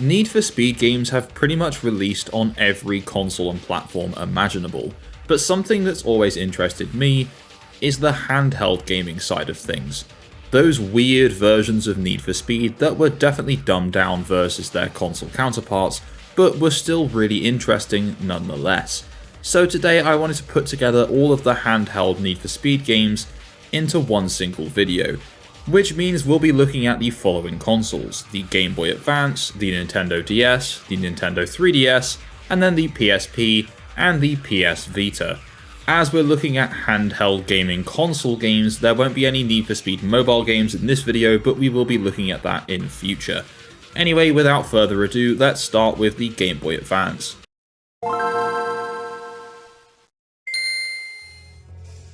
Need for Speed games have pretty much released on every console and platform imaginable, but something that's always interested me is the handheld gaming side of things. Those weird versions of Need for Speed that were definitely dumbed down versus their console counterparts, but were still really interesting nonetheless. So today I wanted to put together all of the handheld Need for Speed games into one single video, which means we'll be looking at the following consoles: the Game Boy Advance, the Nintendo DS, the Nintendo 3DS, and then the PSP and the PS Vita. As we're looking at handheld gaming console games, there won't be any Need for Speed mobile games in this video, but we will be looking at that in future. Anyway, without further ado, let's start with the Game Boy Advance.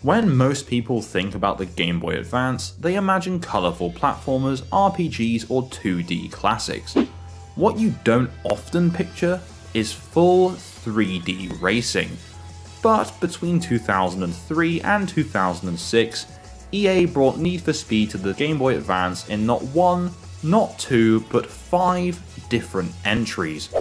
When most people think about the Game Boy Advance, they imagine colourful platformers, RPGs, or 2D classics. What you don't often picture is full 3D racing. But between 2003 and 2006, EA brought Need for Speed to the Game Boy Advance in not one, not two, but 5 different entries,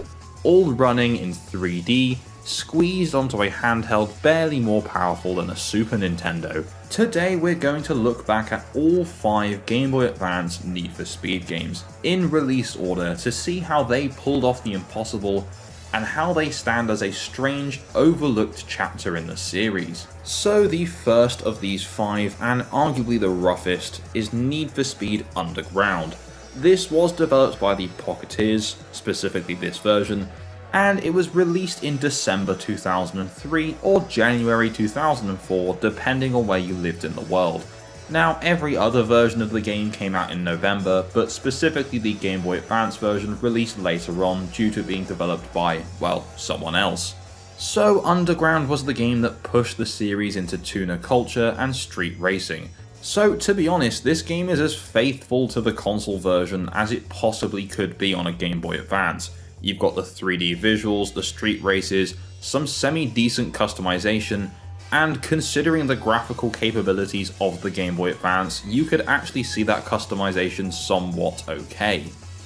all running in 3D, squeezed onto a handheld barely more powerful than a Super Nintendo. Today we're going to look back at all 5 Game Boy Advance Need for Speed games in release order to see how they pulled off the impossible and how they stand as a strange, overlooked chapter in the series. So the first of these 5, and arguably the roughest, is Need for Speed Underground. This was developed by the Pocketeers, specifically this version, and it was released in December 2003 or January 2004 depending on where you lived in the world. Now, every other version of the game came out in November, but specifically the Game Boy Advance version released later on due to being developed by, well, someone else. So Underground was the game that pushed the series into tuner culture and street racing. So to be honest, this game is as faithful to the console version as it possibly could be on a Game Boy Advance. You've got the 3D visuals, the street races, some semi-decent customization, and considering the graphical capabilities of the Game Boy Advance, you could actually see that customization somewhat okay.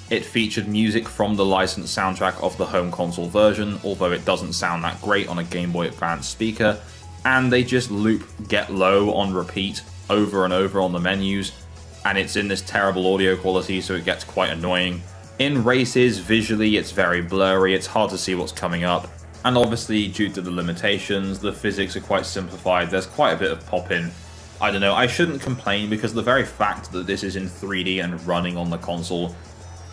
It featured music from the licensed soundtrack of the home console version, although it doesn't sound that great on a Game Boy Advance speaker, and they just loop Get Low on repeat over and over on the menus, and it's in this terrible audio quality so it gets quite annoying. In races, visually it's very blurry, it's hard to see what's coming up, and obviously due to the limitations, the physics are quite simplified, there's quite a bit of pop-in. I don't know, I shouldn't complain because the very fact that this is in 3D and running on the console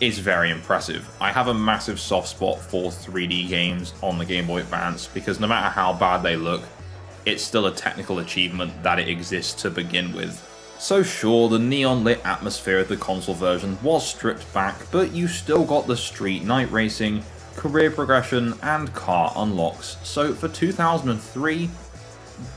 is very impressive. I have a massive soft spot for 3D games on the Game Boy Advance because no matter how bad they look, it's still a technical achievement that it exists to begin with. So sure, the neon-lit atmosphere of the console version was stripped back, but you still got the street night racing, career progression, and car unlocks. So for 2003,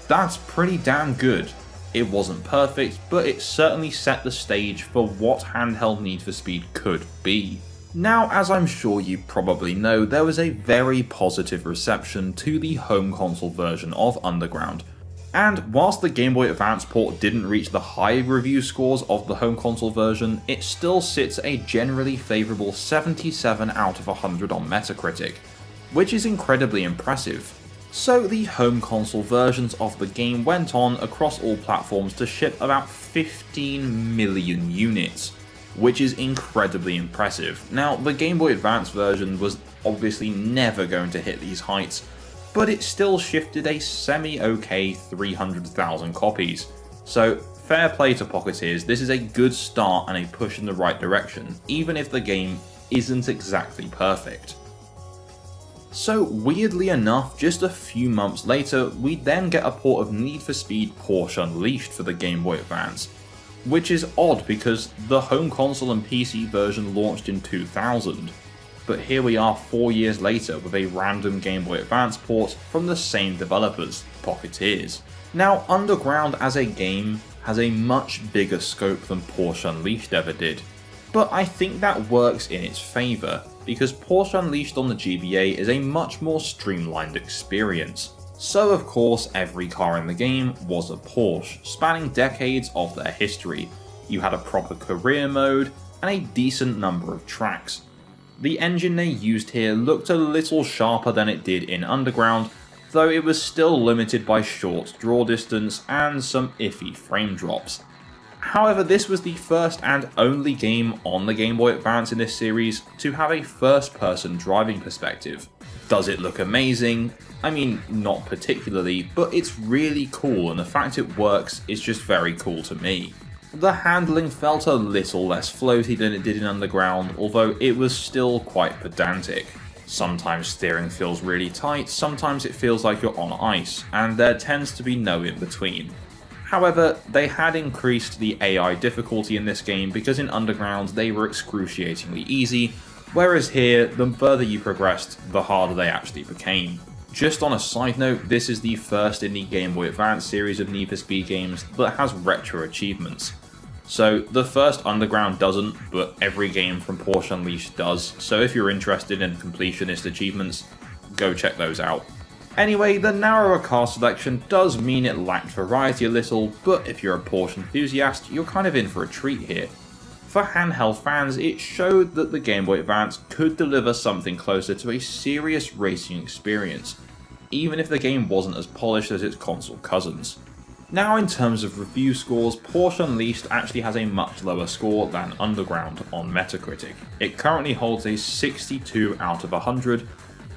that's pretty damn good. It wasn't perfect, but it certainly set the stage for what handheld Need for Speed could be. Now, as I'm sure you probably know, there was a very positive reception to the home console version of Underground. And whilst the Game Boy Advance port didn't reach the high review scores of the home console version, it still sits at a generally favourable 77 out of 100 on Metacritic, which is incredibly impressive. So the home console versions of the game went on across all platforms to ship about 15 million units, which is incredibly impressive. Now, the Game Boy Advance version was obviously never going to hit these heights, but it still shifted a semi-okay 300,000 copies. So fair play to Pocketeers, this is a good start and a push in the right direction, even if the game isn't exactly perfect. So weirdly enough, just a few months later, we then get a port of Need for Speed Porsche Unleashed for the Game Boy Advance, which is odd because the home console and PC version launched in 2000. But here we are 4 years later with a random Game Boy Advance port from the same developers, Pocketeers. Now, Underground as a game has a much bigger scope than Porsche Unleashed ever did, but I think that works in its favour, because Porsche Unleashed on the GBA is a much more streamlined experience. So of course every car in the game was a Porsche, spanning decades of their history. You had a proper career mode and a decent number of tracks. The engine they used here looked a little sharper than it did in Underground, though it was still limited by short draw distance and some iffy frame drops. However, this was the first and only game on the Game Boy Advance in this series to have a first-person driving perspective. Does it look amazing? I mean, not particularly, but it's really cool, and the fact it works is just very cool to me. The handling felt a little less floaty than it did in Underground, although it was still quite pedantic. Sometimes steering feels really tight, sometimes it feels like you're on ice, and there tends to be no in between. However, they had increased the AI difficulty in this game because in Underground they were excruciatingly easy, whereas here, the further you progressed, the harder they actually became. Just on a side note, this is the first in the Game Boy Advance series of Need for Speed games that has retro achievements. So the first Underground doesn't, but every game from Porsche Unleashed does, so if you're interested in completionist achievements, go check those out. Anyway, the narrower car selection does mean it lacked variety a little, but if you're a Porsche enthusiast, you're kind of in for a treat here. For handheld fans, it showed that the Game Boy Advance could deliver something closer to a serious racing experience, even if the game wasn't as polished as its console cousins. Now in terms of review scores, Porsche Unleashed actually has a much lower score than Underground on Metacritic. It currently holds a 62 out of 100,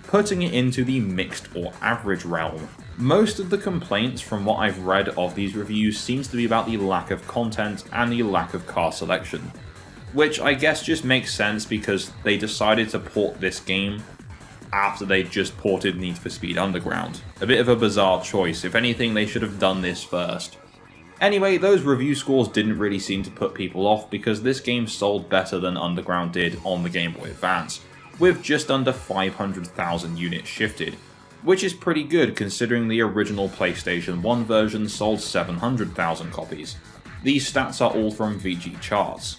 putting it into the mixed or average realm. Most of the complaints from what I've read of these reviews seems to be about the lack of content and the lack of car selection, which I guess just makes sense because they decided to port this game after they just ported Need for Speed Underground. A bit of a bizarre choice, if anything they should have done this first. Anyway, those review scores didn't really seem to put people off because this game sold better than Underground did on the Game Boy Advance, with just under 500,000 units shifted, which is pretty good considering the original PlayStation 1 version sold 700,000 copies. These stats are all from VG Charts.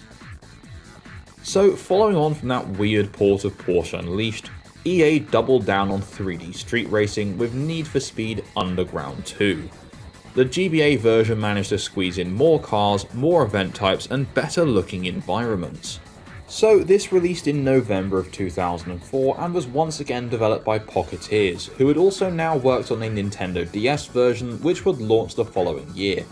So following on from that weird port of Porsche Unleashed, EA doubled down on 3D street racing with Need for Speed Underground 2. The GBA version managed to squeeze in more cars, more event types, and better looking environments. So this released in November of 2004 and was once again developed by Pocketeers, who had also now worked on a Nintendo DS version which would launch the following year.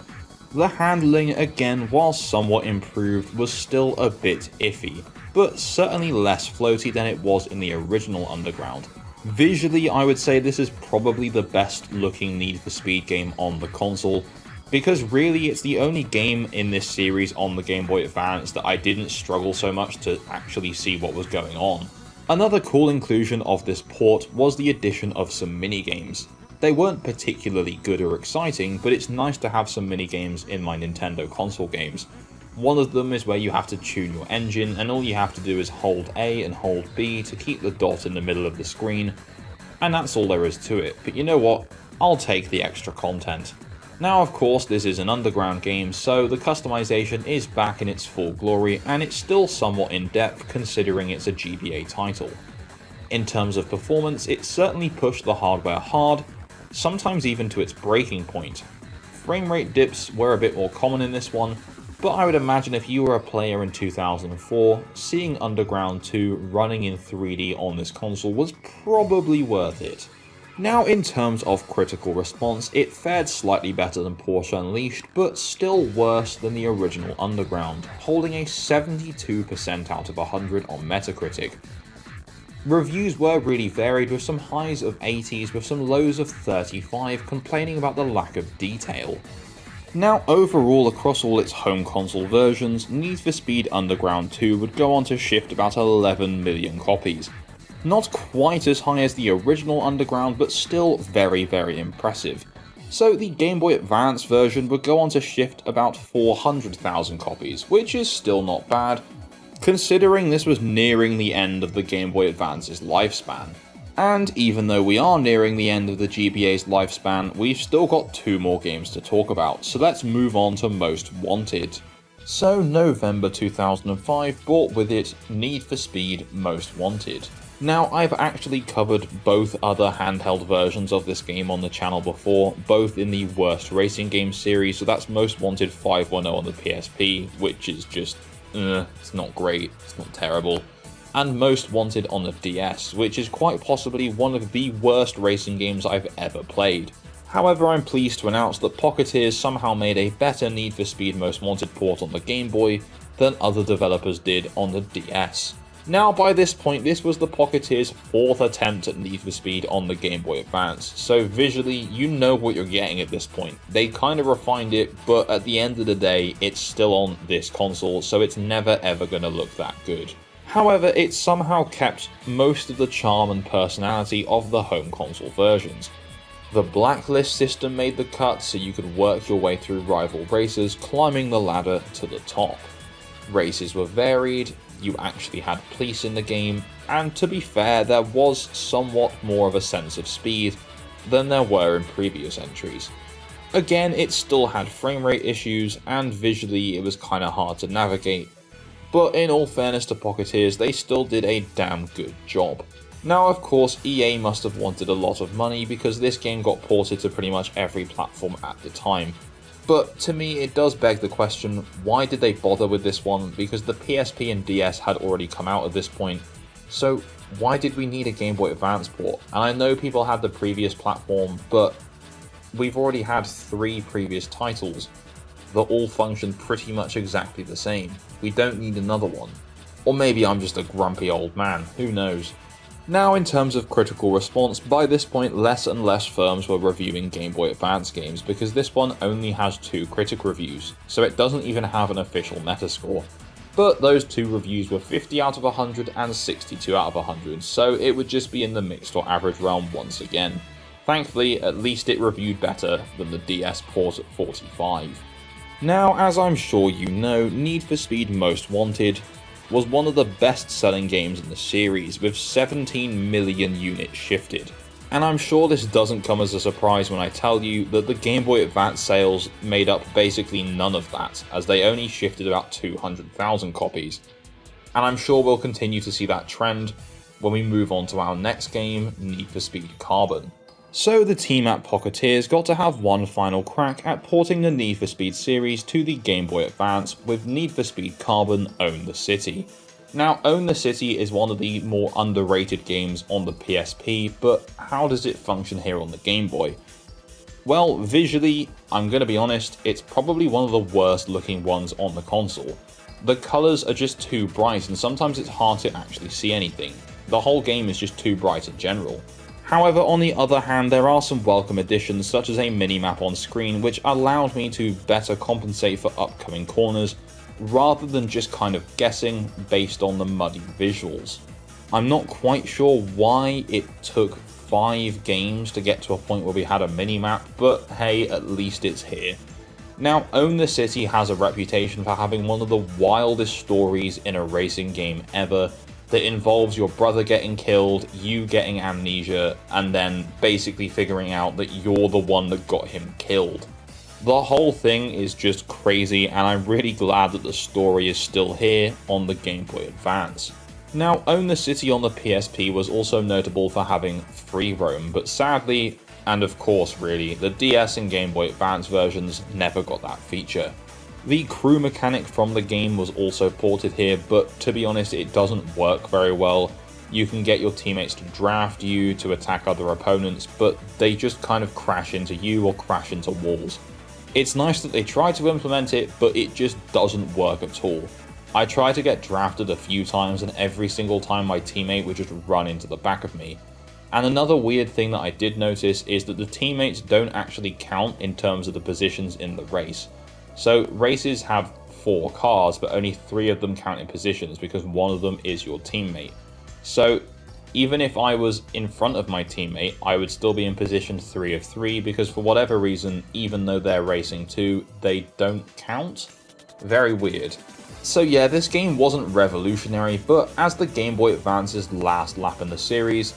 The handling, again, while somewhat improved, was still a bit iffy, but certainly less floaty than it was in the original Underground. Visually, I would say this is probably the best looking Need for Speed game on the console, because really it's the only game in this series on the Game Boy Advance that I didn't struggle so much to actually see what was going on. Another cool inclusion of this port was the addition of some minigames. They weren't particularly good or exciting, but it's nice to have some minigames in my Nintendo console games. One of them is where you have to tune your engine, and all you have to do is hold A and hold B to keep the dot in the middle of the screen, and that's all there is to it. But you know what? I'll take the extra content. Now of course this is an Underground game, so the customization is back in its full glory, and it's still somewhat in depth considering it's a GBA title. In terms of performance, it certainly pushed the hardware hard, sometimes even to its breaking point. Frame rate dips were a bit more common in this one, but I would imagine if you were a player in 2004, seeing Underground 2 running in 3D on this console was probably worth it. Now in terms of critical response, it fared slightly better than Porsche Unleashed, but still worse than the original Underground, holding a 72% out of 100 on Metacritic. Reviews were really varied, with some highs of 80s with some lows of 35 complaining about the lack of detail. Now overall, across all its home console versions, Need for Speed Underground 2 would go on to shift about 11 million copies. Not quite as high as the original Underground, but still very, very impressive. So the Game Boy Advance version would go on to shift about 400,000 copies, which is still not bad, considering this was nearing the end of the Game Boy Advance's lifespan. And even though we are nearing the end of the GBA's lifespan, we've still got 2 more games to talk about, so let's move on to Most Wanted. So November 2005 brought with it Need for Speed Most Wanted. Now, I've actually covered both other handheld versions of this game on the channel before, both in the Worst Racing Games series, so that's Most Wanted 510 on the PSP, which is just, it's not great, it's not terrible. and Most Wanted on the DS, which is quite possibly one of the worst racing games I've ever played. However, I'm pleased to announce that Pocketeers somehow made a better Need for Speed Most Wanted port on the Game Boy than other developers did on the DS. Now, by this point, this was the Pocketeers' 4th attempt at Need for Speed on the Game Boy Advance, so visually, you know what you're getting at this point. They kind of refined it, but at the end of the day, it's still on this console, so it's never ever going to look that good. However, it somehow kept most of the charm and personality of the home console versions. The blacklist system made the cut so you could work your way through rival races, climbing the ladder to the top. Races were varied, you actually had police in the game, and to be fair, there was somewhat more of a sense of speed than there were in previous entries. Again, it still had frame rate issues, and visually it was kinda hard to navigate, but in all fairness to Pocketeers, they still did a damn good job. Now, of course, EA must have wanted a lot of money because this game got ported to pretty much every platform at the time. But to me, it does beg the question, why did they bother with this one? Because the PSP and DS had already come out at this point, so why did we need a Game Boy Advance port? And I know people had the previous platform, but we've already had 3 previous titles that all function pretty much exactly the same. We don't need another one. Or maybe I'm just a grumpy old man, who knows. Now, in terms of critical response, by this point less and less firms were reviewing Game Boy Advance games because this one only has 2 critic reviews, so it doesn't even have an official Metascore. But those 2 reviews were 50 out of 100 and 62 out of 100, so it would just be in the mixed or average realm once again. Thankfully, at least it reviewed better than the DS port at 45. Now, as I'm sure you know, Need for Speed Most Wanted was one of the best-selling games in the series, with 17 million units shifted. And I'm sure this doesn't come as a surprise when I tell you that the Game Boy Advance sales made up basically none of that, as they only shifted about 200,000 copies. And I'm sure we'll continue to see that trend when we move on to our next game, Need for Speed Carbon. So the team at Pocketeers got to have one final crack at porting the Need for Speed series to the Game Boy Advance with Need for Speed Carbon Own the City. Now, Own the City is one of the more underrated games on the PSP, but how does it function here on the Game Boy? Well, visually, I'm gonna be honest, it's probably one of the worst looking ones on the console. The colours are just too bright and sometimes it's hard to actually see anything. The whole game is just too bright in general. However, on the other hand, there are some welcome additions such as a minimap on screen which allowed me to better compensate for upcoming corners rather than just kind of guessing based on the muddy visuals. I'm not quite sure why it took 5 games to get to a point where we had a minimap, but hey, at least it's here. Now, Own the City has a reputation for having one of the wildest stories in a racing game ever, that involves your brother getting killed, you getting amnesia, and then basically figuring out that you're the one that got him killed. The whole thing is just crazy, and I'm really glad that the story is still here on the Game Boy Advance. Now, Own the City on the PSP was also notable for having free roam, but sadly, and of course really, the DS and Game Boy Advance versions never got that feature. The crew mechanic from the game was also ported here, but to be honest, it doesn't work very well. You can get your teammates to draft you to attack other opponents, but they just kind of crash into you or crash into walls. It's nice that they try to implement it, but it just doesn't work at all. I tried to get drafted a few times, and every single time my teammate would just run into the back of me. And another weird thing that I did notice is that the teammates don't actually count in terms of the positions in the race. So races have 4 cars, but only 3 of them count in positions because one of them is your teammate. So even if I was in front of my teammate, I would still be in position 3 of 3 because for whatever reason, even though they're racing too, they don't count. Very weird. So yeah, this game wasn't revolutionary, but as the Game Boy Advance's last lap in the series,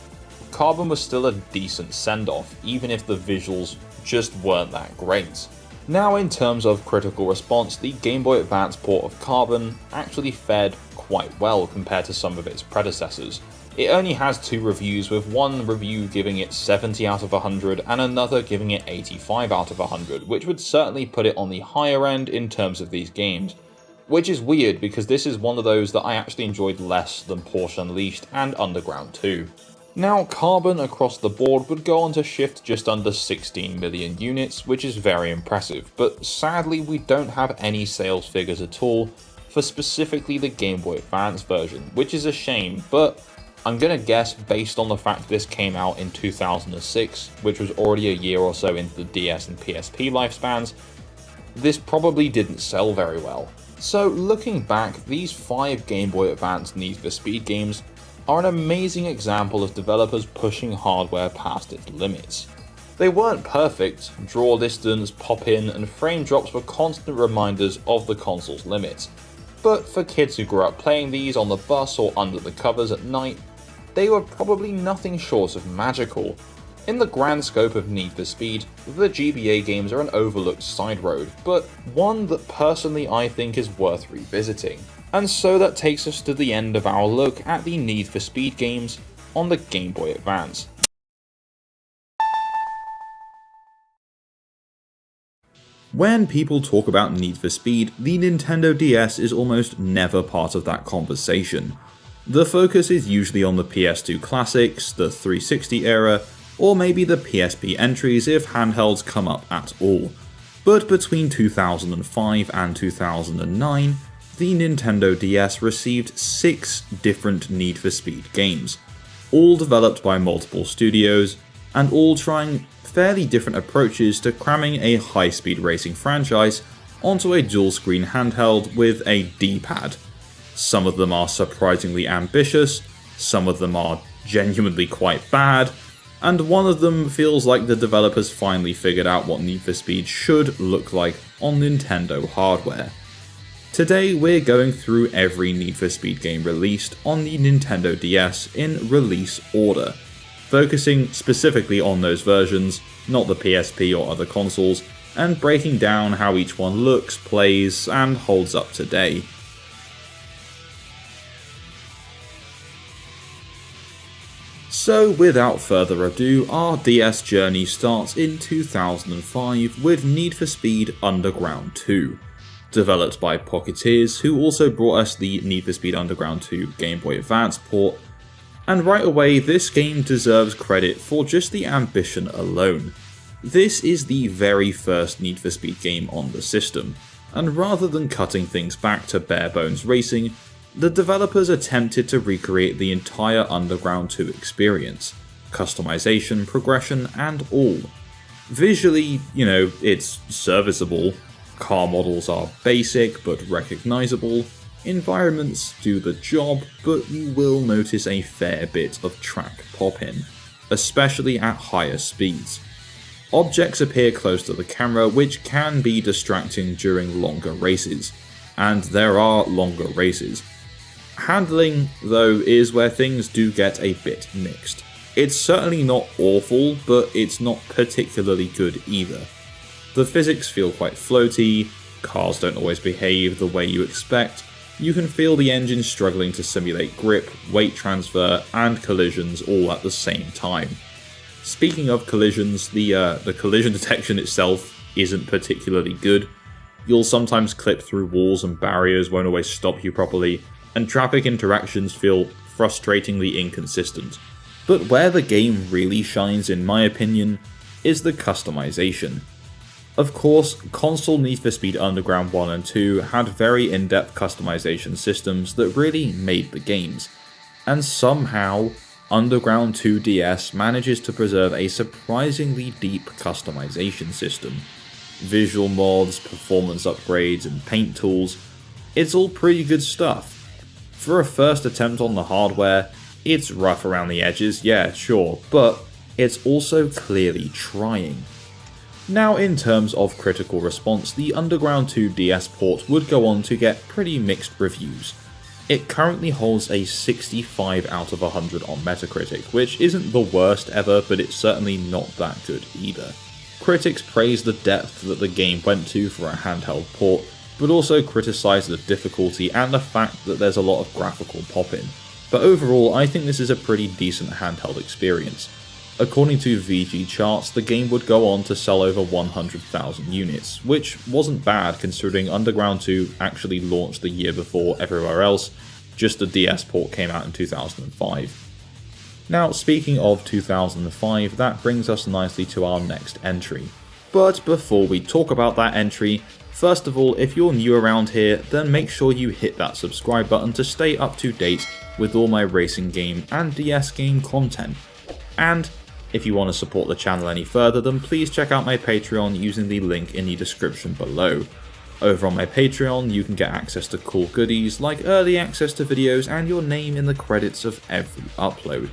Carbon was still a decent send-off, even if the visuals just weren't that great. Now, in terms of critical response, the Game Boy Advance port of Carbon actually fared quite well compared to some of its predecessors. It only has 2 reviews, with one review giving it 70 out of 100 and another giving it 85 out of 100, which would certainly put it on the higher end in terms of these games. which is weird because this is one of those that I actually enjoyed less than Porsche Unleashed and Underground 2. Now, Carbon across the board would go on to shift just under 16 million units, which is very impressive, but sadly we don't have any sales figures at all for specifically the Game Boy Advance version, which is a shame, but I'm gonna guess based on the fact this came out in 2006, which was already a year or so into the DS and PSP lifespans, this probably didn't sell very well. So looking back, these 5 Game Boy Advance Need for Speed games are an amazing example of developers pushing hardware past its limits. They weren't perfect, draw distance, pop-in, and frame drops were constant reminders of the console's limits, but for kids who grew up playing these on the bus or under the covers at night, they were probably nothing short of magical. In the grand scope of Need for Speed, the GBA games are an overlooked side road, but one that personally I think is worth revisiting. And so that takes us to the end of our look at the Need for Speed games on the Game Boy Advance. When people talk about Need for Speed, the Nintendo DS is almost never part of that conversation. The focus is usually on the PS2 classics, the 360 era, or maybe the PSP entries if handhelds come up at all. But between 2005 and 2009, the Nintendo DS received 6 different Need for Speed games, all developed by multiple studios, and all trying fairly different approaches to cramming a high-speed racing franchise onto a dual-screen handheld with a D-pad. Some of them are surprisingly ambitious, some of them are genuinely quite bad, and one of them feels like the developers finally figured out what Need for Speed should look like on Nintendo hardware. Today we're going through every Need for Speed game released on the Nintendo DS in release order, focusing specifically on those versions, not the PSP or other consoles, and breaking down how each one looks, plays, and holds up today. So without further ado, our DS journey starts in 2005 with Need for Speed Underground 2. Developed by Pocketeers, who also brought us the Need for Speed Underground 2 Game Boy Advance port, and right away this game deserves credit for just the ambition alone. This is the very first Need for Speed game on the system, and rather than cutting things back to bare bones racing, the developers attempted to recreate the entire Underground 2 experience, customization, progression, and all. Visually, it's serviceable. Car models are basic but recognizable, environments do the job, but you will notice a fair bit of track pop-in, especially at higher speeds. Objects appear close to the camera, which can be distracting during longer races, and there are longer races. Handling, though, is where things do get a bit mixed. It's certainly not awful, but it's not particularly good either. The physics feel quite floaty, cars don't always behave the way you expect, you can feel the engine struggling to simulate grip, weight transfer, and collisions all at the same time. Speaking of collisions, the collision detection itself isn't particularly good. You'll sometimes clip through walls and barriers won't always stop you properly, and traffic interactions feel frustratingly inconsistent. But where the game really shines in my opinion is the customization. Of course, console Need for Speed Underground 1 and 2 had very in-depth customization systems that really made the games, and somehow Underground 2 DS manages to preserve a surprisingly deep customization system. Visual mods, performance upgrades, and paint tools, it's all pretty good stuff. For a first attempt on the hardware, it's rough around the edges, yeah, sure, but it's also clearly trying. Now, in terms of critical response, the Underground 2 DS port would go on to get pretty mixed reviews. It currently holds a 65 out of 100 on Metacritic, which isn't the worst ever, but it's certainly not that good either. Critics praise the depth that the game went to for a handheld port, but also criticise the difficulty and the fact that there's a lot of graphical pop-in. But overall, I think this is a pretty decent handheld experience. According to VG charts, the game would go on to sell over 100,000 units, which wasn't bad considering Underground 2 actually launched the year before everywhere else, just the DS port came out in 2005. Now, speaking of 2005, that brings us nicely to our next entry. But before we talk about that entry, first of all, if you're new around here, then make sure you hit that subscribe button to stay up to date with all my racing game and DS game content. And if you want to support the channel any further, then please check out my Patreon using the link in the description below. Over on my Patreon, you can get access to cool goodies like early access to videos and your name in the credits of every upload.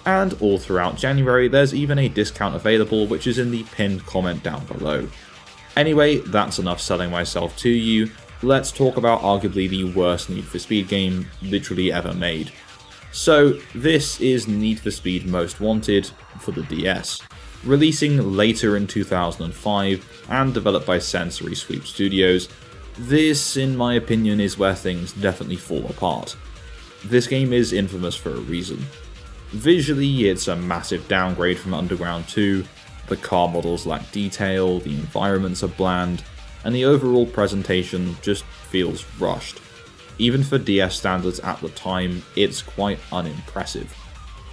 And all throughout January, there's even a discount available, which is in the pinned comment down below. Anyway, that's enough selling myself to you. Let's talk about arguably the worst Need for Speed game literally ever made. So this is Need for Speed Most Wanted for the DS, releasing later in 2005 and developed by Sensory Sweep Studios. This, in my opinion, is where things definitely fall apart. This game is infamous for a reason. Visually, it's a massive downgrade from Underground 2, the car models lack detail, the environments are bland, and the overall presentation just feels rushed. Even for DS standards at the time, it's quite unimpressive.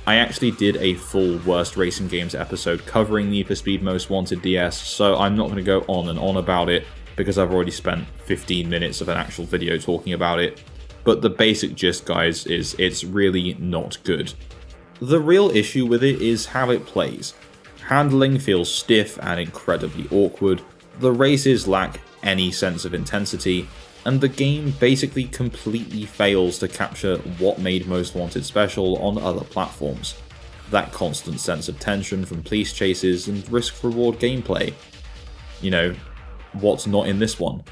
I actually did a full Worst Racing Games episode covering Need for Speed Most Wanted DS, so I'm not going to go on and on about it because I've already spent 15 minutes of an actual video talking about it. But the basic gist, guys, is it's really not good. The real issue with it is how it plays. Handling feels stiff and incredibly awkward, the races lack any sense of intensity, and the game basically completely fails to capture what made Most Wanted special on other platforms. That constant sense of tension from police chases and risk-reward gameplay. You know, what's not in this one?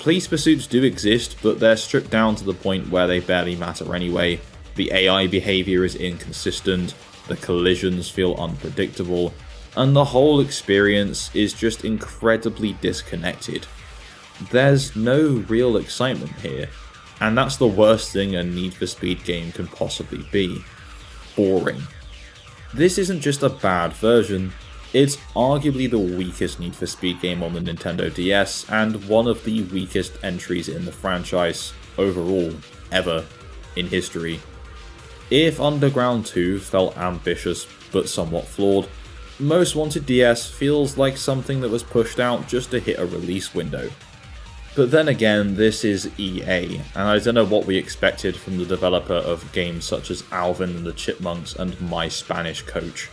Police pursuits do exist, but they're stripped down to the point where they barely matter anyway. The AI behaviour is inconsistent, the collisions feel unpredictable, and the whole experience is just incredibly disconnected. There's no real excitement here, and that's the worst thing a Need for Speed game can possibly be. Boring. This isn't just a bad version, it's arguably the weakest Need for Speed game on the Nintendo DS, and one of the weakest entries in the franchise overall, ever, in history. If Underground 2 felt ambitious but somewhat flawed, Most Wanted DS feels like something that was pushed out just to hit a release window. But then again, this is EA, and I don't know what we expected from the developer of games such as Alvin and the Chipmunks and My Spanish Coach.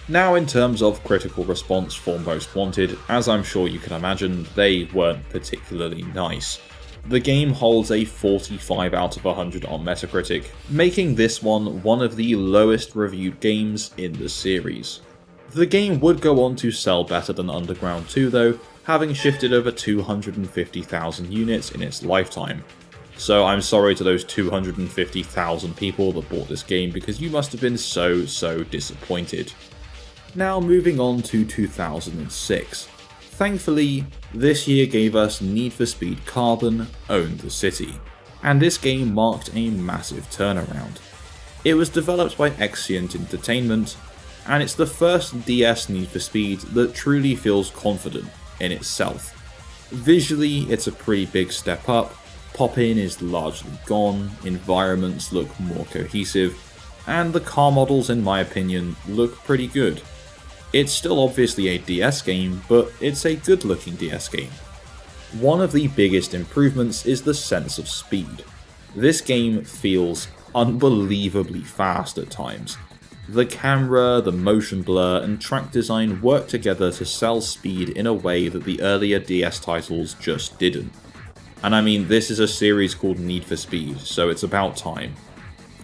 Now, in terms of critical response for Most Wanted, as I'm sure you can imagine, they weren't particularly nice. The game holds a 45 out of 100 on Metacritic, making this one of the lowest reviewed games in the series. The game would go on to sell better than Underground 2 though, having shifted over 250,000 units in its lifetime. So I'm sorry to those 250,000 people that bought this game because you must have been so disappointed. Now moving on to 2006. Thankfully, this year gave us Need for Speed Carbon Own the City, and this game marked a massive turnaround. It was developed by Exient Entertainment, and it's the first DS Need for Speed that truly feels confident in itself. Visually, it's a pretty big step up, pop-in is largely gone, environments look more cohesive, and the car models, in my opinion, look pretty good. It's still obviously a DS game, but it's a good looking DS game. One of the biggest improvements is the sense of speed. This game feels unbelievably fast at times. The camera, the motion blur, and track design work together to sell speed in a way that the earlier DS titles just didn't. And I mean, this is a series called Need for Speed, so it's about time.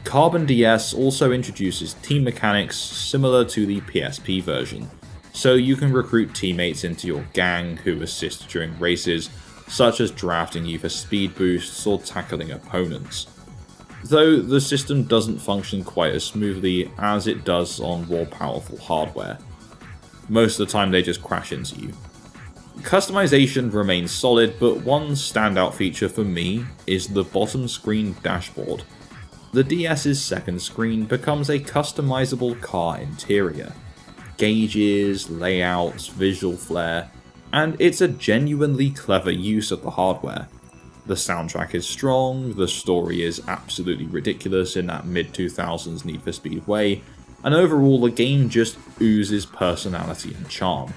Carbon DS also introduces team mechanics similar to the PSP version, so you can recruit teammates into your gang who assist during races, such as drafting you for speed boosts or tackling opponents. Though the system doesn't function quite as smoothly as it does on more powerful hardware. Most of the time they just crash into you. Customization remains solid, but one standout feature for me is the bottom screen dashboard. The DS's second screen becomes a customizable car interior. gauges, layouts, visual flair, and it's a genuinely clever use of the hardware. The soundtrack is strong, the story is absolutely ridiculous in that mid-2000s Need for Speed way, and overall the game just oozes personality and charm.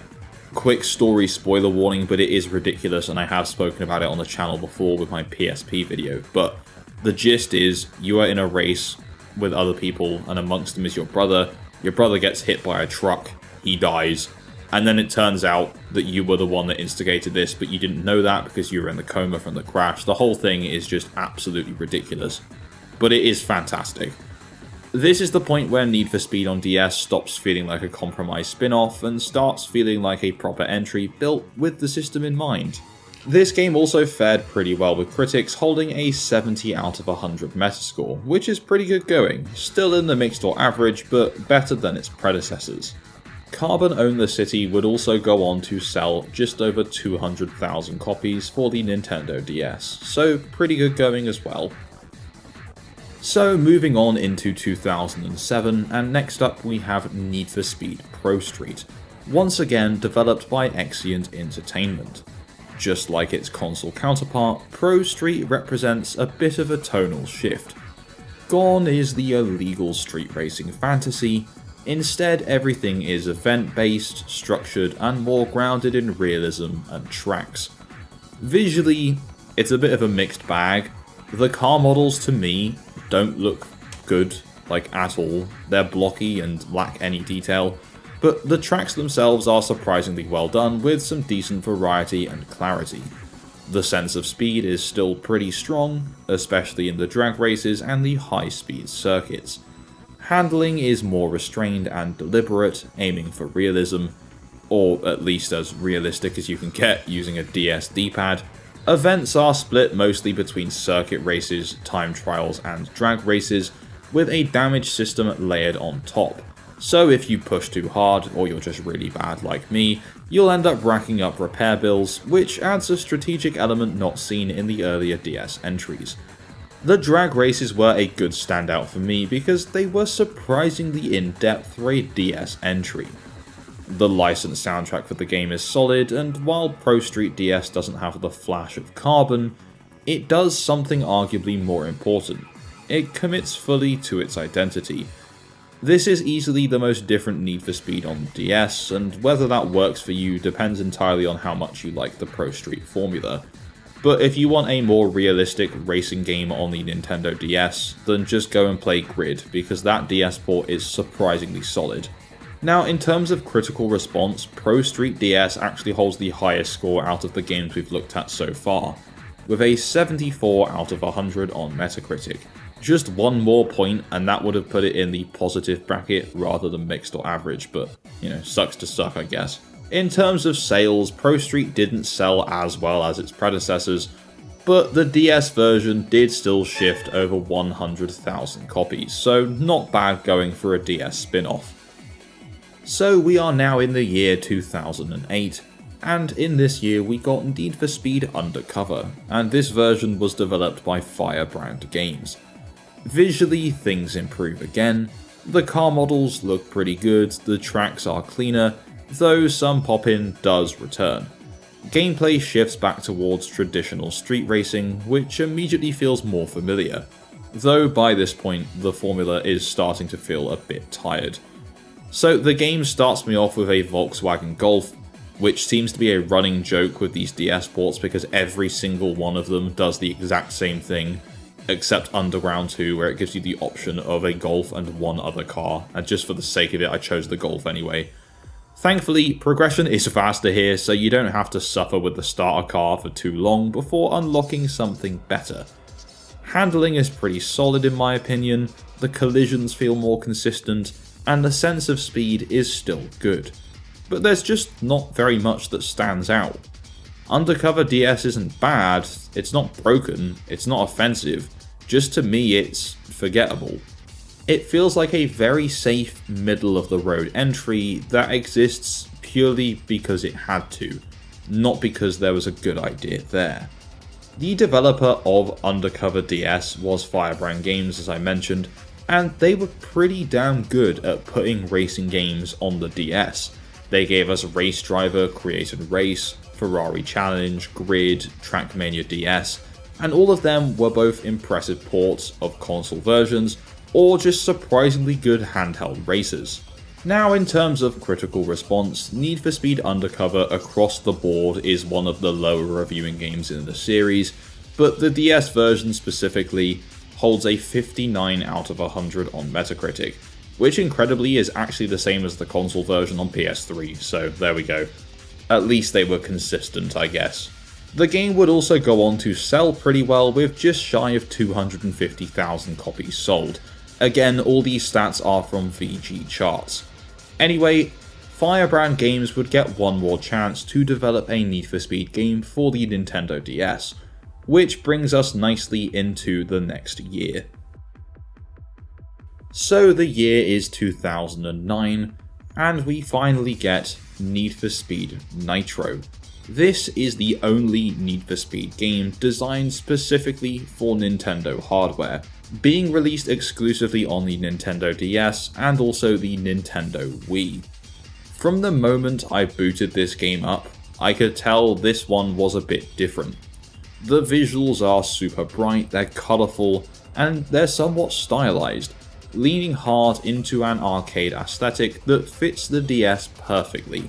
Quick story spoiler warning, but it is ridiculous and I have spoken about it on the channel before with my PSP video, but the gist is you are in a race with other people and amongst them is your brother gets hit by a truck, he dies, and then it turns out that you were the one that instigated this, but you didn't know that because you were in the coma from the crash. The whole thing is just absolutely ridiculous, but it is fantastic. This is the point where Need for Speed on DS stops feeling like a compromised spin-off and starts feeling like a proper entry built with the system in mind. This game also fared pretty well with critics, holding a 70 out of 100 Metascore, which is pretty good going, still in the mixed or average, but better than its predecessors. Carbon Own the City would also go on to sell just over 200,000 copies for the Nintendo DS, so pretty good going as well. So moving on into 2007, and next up we have Need for Speed Pro Street, once again developed by Exient Entertainment. Just like its console counterpart, Pro Street represents a bit of a tonal shift. Gone is the illegal street racing fantasy, instead everything is event-based, structured, and more grounded in realism and tracks. Visually, it's a bit of a mixed bag. The car models to me don't look good, like at all. They're blocky and lack any detail. But the tracks themselves are surprisingly well done with some decent variety and clarity. The sense of speed is still pretty strong, especially in the drag races and the high-speed circuits. Handling is more restrained and deliberate, aiming for realism, or at least as realistic as you can get using a DS D-pad. Events are split mostly between circuit races, time trials, and drag races, with a damage system layered on top. So if you push too hard, or you're just really bad like me, you'll end up racking up repair bills, which adds a strategic element not seen in the earlier DS entries. The drag races were a good standout for me because they were surprisingly in-depth for a DS entry. The licensed soundtrack for the game is solid, and while Pro Street DS doesn't have the flash of Carbon, it does something arguably more important. It commits fully to its identity. This is easily the most different Need for Speed on the DS, and whether that works for you depends entirely on how much you like the Pro Street formula. But if you want a more realistic racing game on the Nintendo DS, then just go and play Grid, because that DS port is surprisingly solid. Now, in terms of critical response, Pro Street DS actually holds the highest score out of the games we've looked at so far, with a 74 out of 100 on Metacritic. Just one more point and that would have put it in the positive bracket rather than mixed or average, but, sucks to suck, I guess. In terms of sales, Pro Street didn't sell as well as its predecessors, but the DS version did still shift over 100,000 copies, so not bad going for a DS spin-off. So we are now in the year 2008, and in this year we got Need for Speed Undercover, and this version was developed by Firebrand Games. Visually, things improve again, the car models look pretty good, the tracks are cleaner, though some pop-in does return. Gameplay shifts back towards traditional street racing, which immediately feels more familiar, though by this point the formula is starting to feel a bit tired. So the game starts me off with a Volkswagen Golf, which seems to be a running joke with these DS ports because every single one of them does the exact same thing, except Underground 2, where it gives you the option of a Golf and one other car, and just for the sake of it I chose the Golf anyway. Thankfully, progression is faster here, so you don't have to suffer with the starter car for too long before unlocking something better. Handling is pretty solid in my opinion, the collisions feel more consistent, and the sense of speed is still good. But there's just not very much that stands out. Undercover DS isn't bad, it's not broken, it's not offensive, just to me it's forgettable. It feels like a very safe middle-of-the-road entry that exists purely because it had to, not because there was a good idea there. The developer of Undercover DS was Firebrand Games, as I mentioned, and they were pretty damn good at putting racing games on the DS. They gave us Race Driver, Created Race, Ferrari Challenge, Grid, Trackmania DS, and all of them were both impressive ports of console versions, or just surprisingly good handheld races. Now, in terms of critical response, Need for Speed Undercover across the board is one of the lower reviewing games in the series, but the DS version specifically holds a 59 out of 100 on Metacritic, which incredibly is actually the same as the console version on PS3, so there we go. At least they were consistent, I guess. The game would also go on to sell pretty well with just shy of 250,000 copies sold. Again, all these stats are from VG charts. Anyway, Firebrand Games would get one more chance to develop a Need for Speed game for the Nintendo DS, which brings us nicely into the next year. So the year is 2009, and we finally get Need for Speed Nitro. This is the only Need for Speed game designed specifically for Nintendo hardware, being released exclusively on the Nintendo DS and also the Nintendo Wii. From the moment I booted this game up, I could tell this one was a bit different. The visuals are super bright, they're colourful, and they're somewhat stylized, leaning hard into an arcade aesthetic that fits the DS perfectly.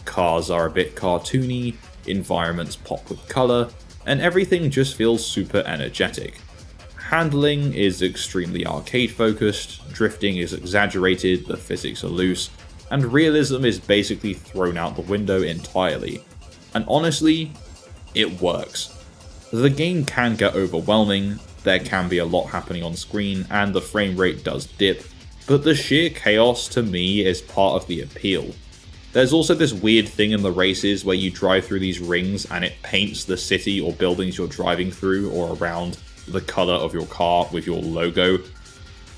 Cars are a bit cartoony, environments pop with colour, and everything just feels super energetic. Handling is extremely arcade focused, drifting is exaggerated, the physics are loose, and realism is basically thrown out the window entirely. And honestly, it works. The game can get overwhelming, there can be a lot happening on screen, and the frame rate does dip, but the sheer chaos to me is part of the appeal. There's also this weird thing in the races where you drive through these rings and it paints the city or buildings you're driving through or around the colour of your car with your logo,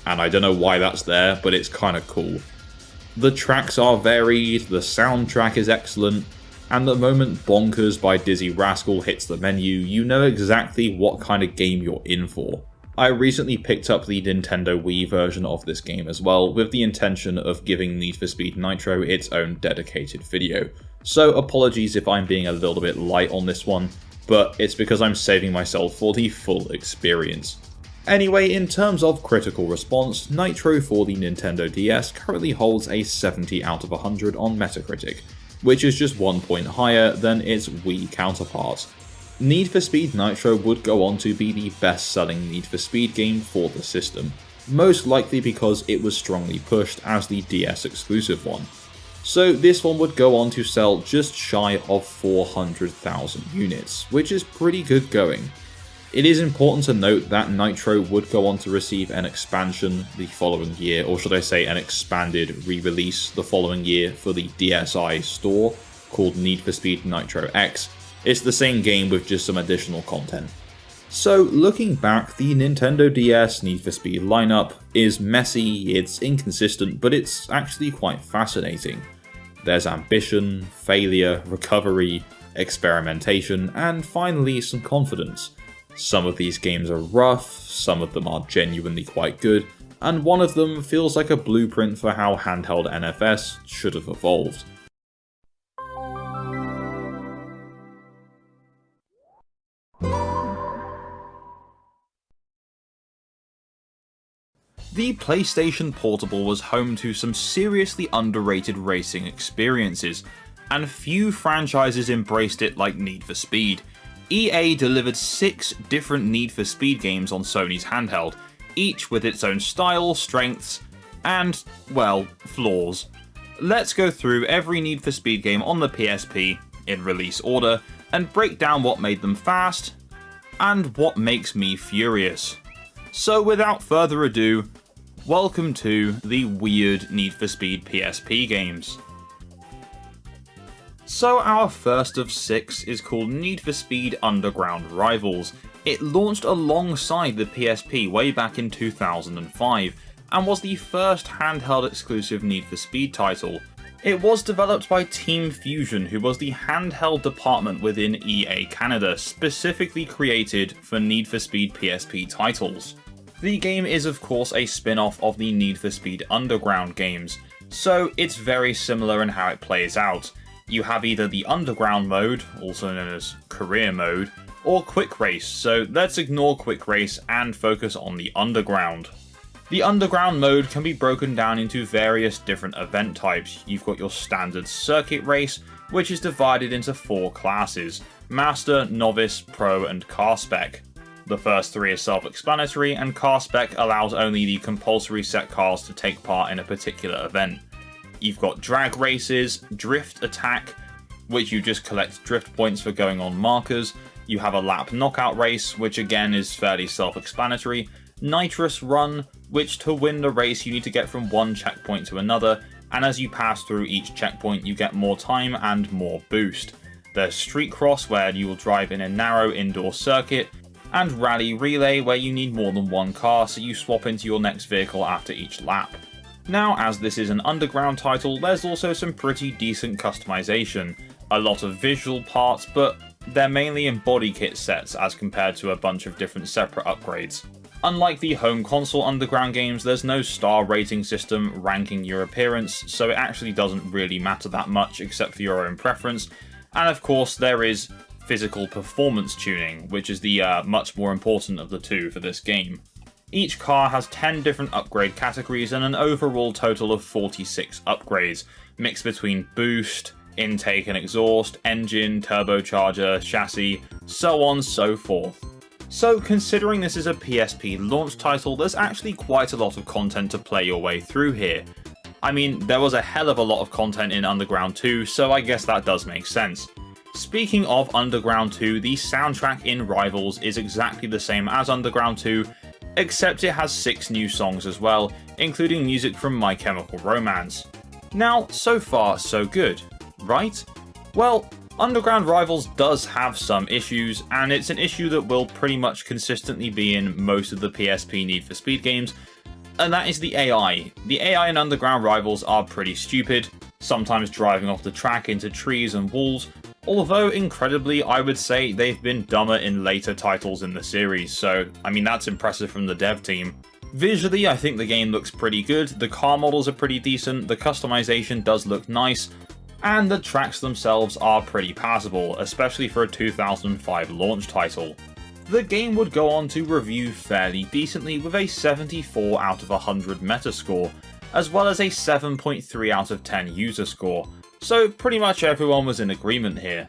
and I don't know why that's there, but it's kinda cool. The tracks are varied, the soundtrack is excellent, and the moment Bonkers by Dizzy Rascal hits the menu, you know exactly what kind of game you're in for. I recently picked up the Nintendo Wii version of this game as well, with the intention of giving Need for Speed Nitro its own dedicated video, so apologies if I'm being a little bit light on this one, but it's because I'm saving myself for the full experience. Anyway, in terms of critical response, Nitro for the Nintendo DS currently holds a 70 out of 100 on Metacritic, which is just 1 point higher than its Wii counterpart. Need for Speed Nitro would go on to be the best-selling Need for Speed game for the system, most likely because it was strongly pushed as the DS exclusive one. So this one would go on to sell just shy of 400,000 units, which is pretty good going. It is important to note that Nitro would go on to receive an expansion the following year, or should I say an expanded re-release the following year for the DSi store called Need for Speed Nitro X. It's the same game with just some additional content. So looking back, the Nintendo DS Need for Speed lineup is messy, it's inconsistent, but it's actually quite fascinating. There's ambition, failure, recovery, experimentation, and finally some confidence. Some of these games are rough, some of them are genuinely quite good, and one of them feels like a blueprint for how handheld NFS should have evolved. The PlayStation Portable was home to some seriously underrated racing experiences, and few franchises embraced it like Need for Speed. EA delivered 6 different Need for Speed games on Sony's handheld, each with its own style, strengths, and, well, flaws. Let's go through every Need for Speed game on the PSP, in release order, and break down what made them fast, and what makes me furious. So without further ado, welcome to the weird Need for Speed PSP games. So our first of 6 is called Need for Speed Underground Rivals. It launched alongside the PSP way back in 2005, and was the first handheld exclusive Need for Speed title. It was developed by Team Fusion, who was the handheld department within EA Canada, specifically created for Need for Speed PSP titles. The game is of course a spin-off of the Need for Speed Underground games, so it's very similar in how it plays out. You have either the Underground mode, also known as Career mode, or Quick Race, so let's ignore Quick Race and focus on the Underground. The Underground mode can be broken down into various different event types. You've got your standard circuit race, which is divided into 4 classes: Master, Novice, Pro, and Car Spec. The first 3 are self-explanatory, and Car Spec allows only the compulsory set cars to take part in a particular event. You've got Drag Races, Drift Attack, which you just collect drift points for going on markers. You have a Lap Knockout Race, which again is fairly self-explanatory. Nitrous Run, which to win the race you need to get from one checkpoint to another, and as you pass through each checkpoint you get more time and more boost. There's Street Cross, where you will drive in a narrow indoor circuit, and Rally Relay, where you need more than one car, so you swap into your next vehicle after each lap. Now, as this is an Underground title, there's also some pretty decent customization. A lot of visual parts, but they're mainly in body kit sets as compared to a bunch of different separate upgrades. Unlike the home console Underground games, there's no star rating system ranking your appearance, so it actually doesn't really matter that much except for your own preference. And of course there is physical performance tuning, which is the much more important of the two for this game. Each car has 10 different upgrade categories and an overall total of 46 upgrades, mixed between boost, intake and exhaust, engine, turbocharger, chassis, so on so forth. So considering this is a PSP launch title, there's actually quite a lot of content to play your way through here. I mean, there was a hell of a lot of content in Underground 2, so I guess that does make sense. Speaking of Underground 2, the soundtrack in Rivals is exactly the same as Underground 2, except it has 6 new songs as well, including music from My Chemical Romance. Now, so far so good, right? Well, Underground Rivals does have some issues, and it's an issue that will pretty much consistently be in most of the PSP Need for Speed games, and that is the AI. The AI in Underground Rivals are pretty stupid, sometimes driving off the track into trees and walls, although incredibly I would say they've been dumber in later titles in the series, so I mean that's impressive from the dev team. Visually I think the game looks pretty good, the car models are pretty decent, the customization does look nice, and the tracks themselves are pretty passable, especially for a 2005 launch title. The game would go on to review fairly decently with a 74 out of 100 Metascore, as well as a 7.3 out of 10 user score, so pretty much everyone was in agreement here.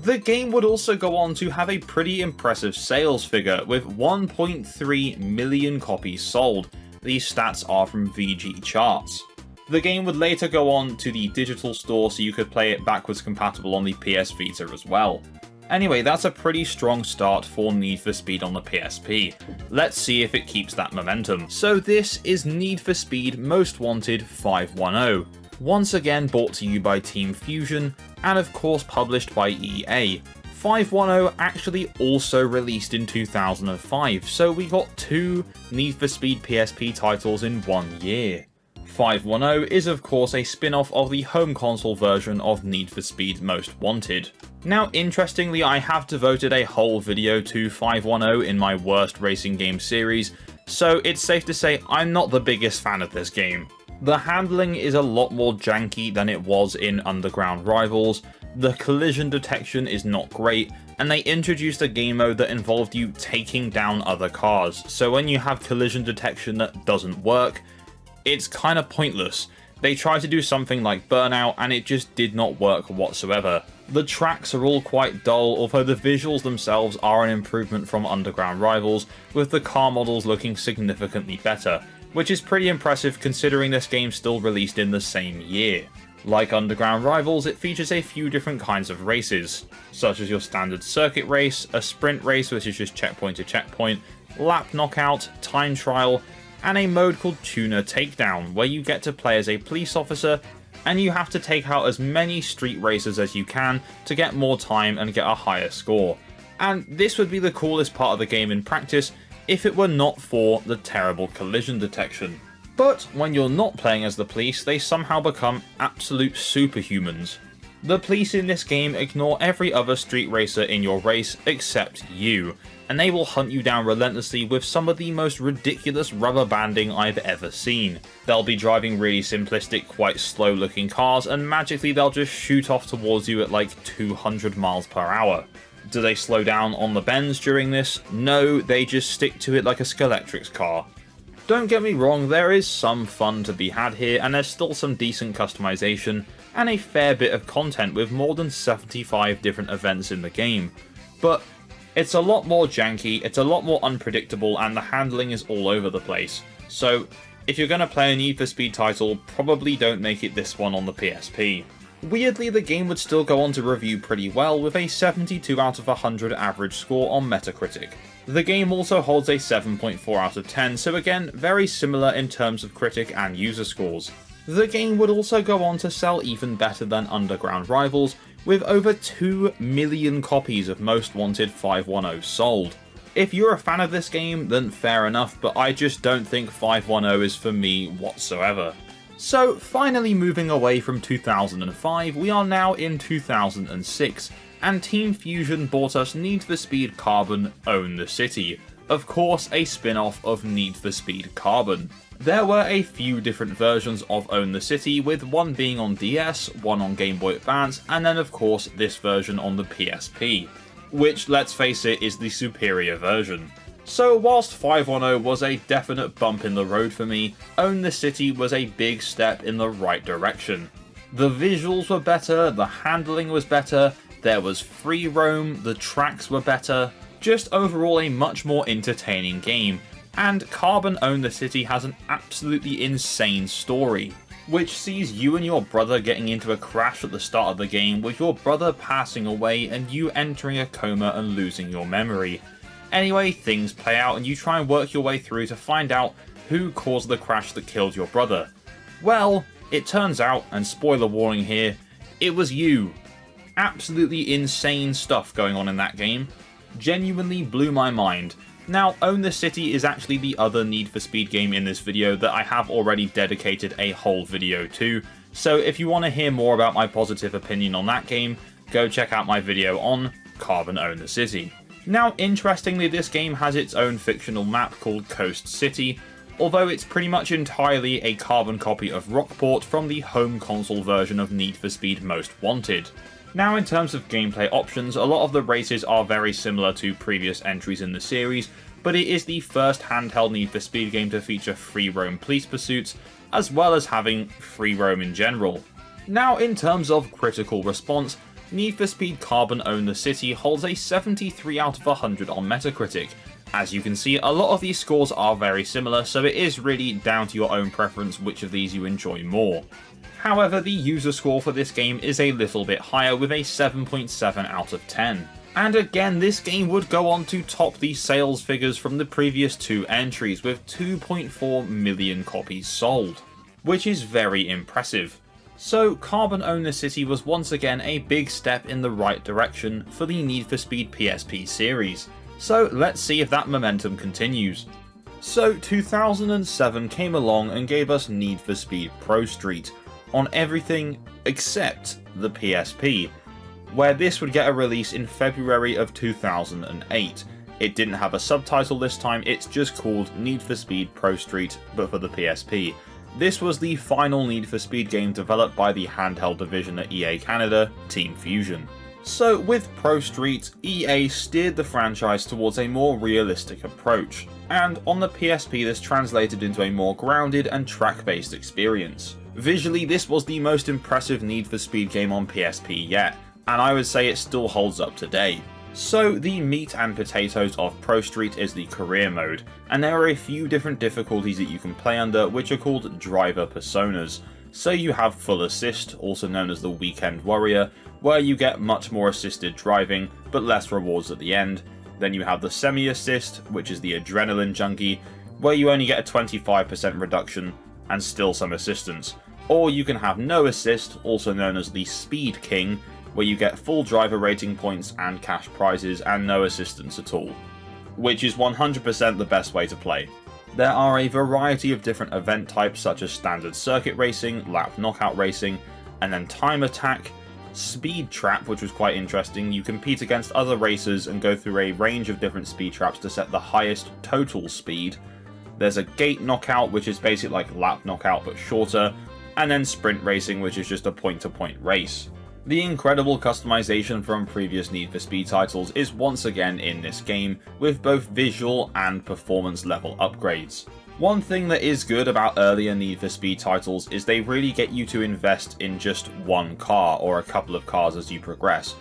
The game would also go on to have a pretty impressive sales figure with 1.3 million copies sold. These stats are from VG Charts. The game would later go on to the digital store so you could play it backwards compatible on the PS Vita as well. Anyway, that's a pretty strong start for Need for Speed on the PSP. Let's see if it keeps that momentum. So this is Need for Speed Most Wanted 510. Once again brought to you by Team Fusion, and of course published by EA. 510 actually also released in 2005, so we got 2 Need for Speed PSP titles in 1 year. 510 is of course a spin-off of the home console version of Need for Speed Most Wanted. Now interestingly, I have devoted a whole video to 510 in my worst racing game series, so it's safe to say I'm not the biggest fan of this game. The handling is a lot more janky than it was in Underground Rivals, the collision detection is not great, and they introduced a game mode that involved you taking down other cars, so when you have collision detection that doesn't work, it's kind of pointless. They tried to do something like Burnout and it just did not work whatsoever. The tracks are all quite dull, although the visuals themselves are an improvement from Underground Rivals, with the car models looking significantly better, which is pretty impressive considering this game still released in the same year. Like Underground Rivals, it features a few different kinds of races, such as your standard circuit race, a sprint race which is just checkpoint to checkpoint, lap knockout, time trial, and a mode called Tuner Takedown, where you get to play as a police officer and you have to take out as many street racers as you can to get more time and get a higher score. And this would be the coolest part of the game in practice if it were not for the terrible collision detection. But when you're not playing as the police, they somehow become absolute superhumans. The police in this game ignore every other street racer in your race except you, and they will hunt you down relentlessly with some of the most ridiculous rubber banding I've ever seen. They'll be driving really simplistic, quite slow looking cars, and magically they'll just shoot off towards you at like 200 miles per hour. Do they slow down on the bends during this? No, they just stick to it like a Skeletrix car. Don't get me wrong, there is some fun to be had here, and there's still some decent customization, and a fair bit of content with more than 75 different events in the game. But it's a lot more janky, it's a lot more unpredictable, and the handling is all over the place. So if you're going to play a Need for Speed title, probably don't make it this one on the PSP. Weirdly, the game would still go on to review pretty well with a 72 out of 100 average score on Metacritic. The game also holds a 7.4 out of 10, so again, very similar in terms of critic and user scores. The game would also go on to sell even better than Underground Rivals, with over 2 million copies of Most Wanted 510 sold. If you're a fan of this game, then fair enough, but I just don't think 510 is for me whatsoever. So finally moving away from 2005, we are now in 2006, and Team Fusion bought us Need for Speed Carbon Own the City, of course a spin-off of Need for Speed Carbon. There were a few different versions of Own the City, with one being on DS, one on Game Boy Advance, and then of course this version on the PSP, which, let's face it, is the superior version. So whilst 510 was a definite bump in the road for me, Own the City was a big step in the right direction. The visuals were better, the handling was better, there was free roam, the tracks were better, just overall a much more entertaining game. And Carbon Own the City has an absolutely insane story, which sees you and your brother getting into a crash at the start of the game, with your brother passing away and you entering a coma and losing your memory. Anyway, things play out and you try and work your way through to find out who caused the crash that killed your brother. Well, it turns out, and spoiler warning here, it was you. Absolutely insane stuff going on in that game. Genuinely blew my mind. Now, Own the City is actually the other Need for Speed game in this video that I have already dedicated a whole video to, so if you want to hear more about my positive opinion on that game, go check out my video on Carbon Own the City. Now, interestingly, this game has its own fictional map called Coast City, although it's pretty much entirely a carbon copy of Rockport from the home console version of Need for Speed Most Wanted. Now, in terms of gameplay options, a lot of the races are very similar to previous entries in the series, but it is the first handheld Need for Speed game to feature free roam police pursuits, as well as having free roam in general. Now, in terms of critical response, Need for Speed Carbon Own the City holds a 73 out of 100 on Metacritic. As you can see, a lot of these scores are very similar, so it is really down to your own preference which of these you enjoy more. However, the user score for this game is a little bit higher, with a 7.7 out of 10. And again, this game would go on to top the sales figures from the previous two entries, with 2.4 million copies sold, which is very impressive. So Carbon Own the City was once again a big step in the right direction for the Need for Speed PSP series. So let's see if that momentum continues. So 2007 came along and gave us Need for Speed Pro Street, on everything except the PSP, where this would get a release in February of 2008. It didn't have a subtitle this time, it's just called Need for Speed Pro Street, but for the PSP. This was the final Need for Speed game developed by the handheld division at EA Canada, Team Fusion. So with Pro Street, EA steered the franchise towards a more realistic approach, and on the PSP this translated into a more grounded and track-based experience. Visually, this was the most impressive Need for Speed game on PSP yet, and I would say it still holds up today. So the meat and potatoes of Pro Street is the career mode, and there are a few different difficulties that you can play under, which are called driver personas. So you have Full Assist, also known as the Weekend Warrior, where you get much more assisted driving, but less rewards at the end. Then you have the Semi-Assist, which is the Adrenaline Junkie, where you only get a 25% reduction, and still some assistance. Or you can have No Assist, also known as the Speed King, where you get full driver rating points and cash prizes and no assistance at all, which is 100% the best way to play. There are a variety of different event types such as standard circuit racing, lap knockout racing, and then time attack, Speed Trap, which was quite interesting. You compete against other racers and go through a range of different speed traps to set the highest total speed. There's a Gate Knockout, which is basically like Lap Knockout but shorter, and then Sprint Racing, which is just a point-to-point race. The incredible customization from previous Need for Speed titles is once again in this game, with both visual and performance level upgrades. One thing that is good about earlier Need for Speed titles is they really get you to invest in just one car or a couple of cars as you progress.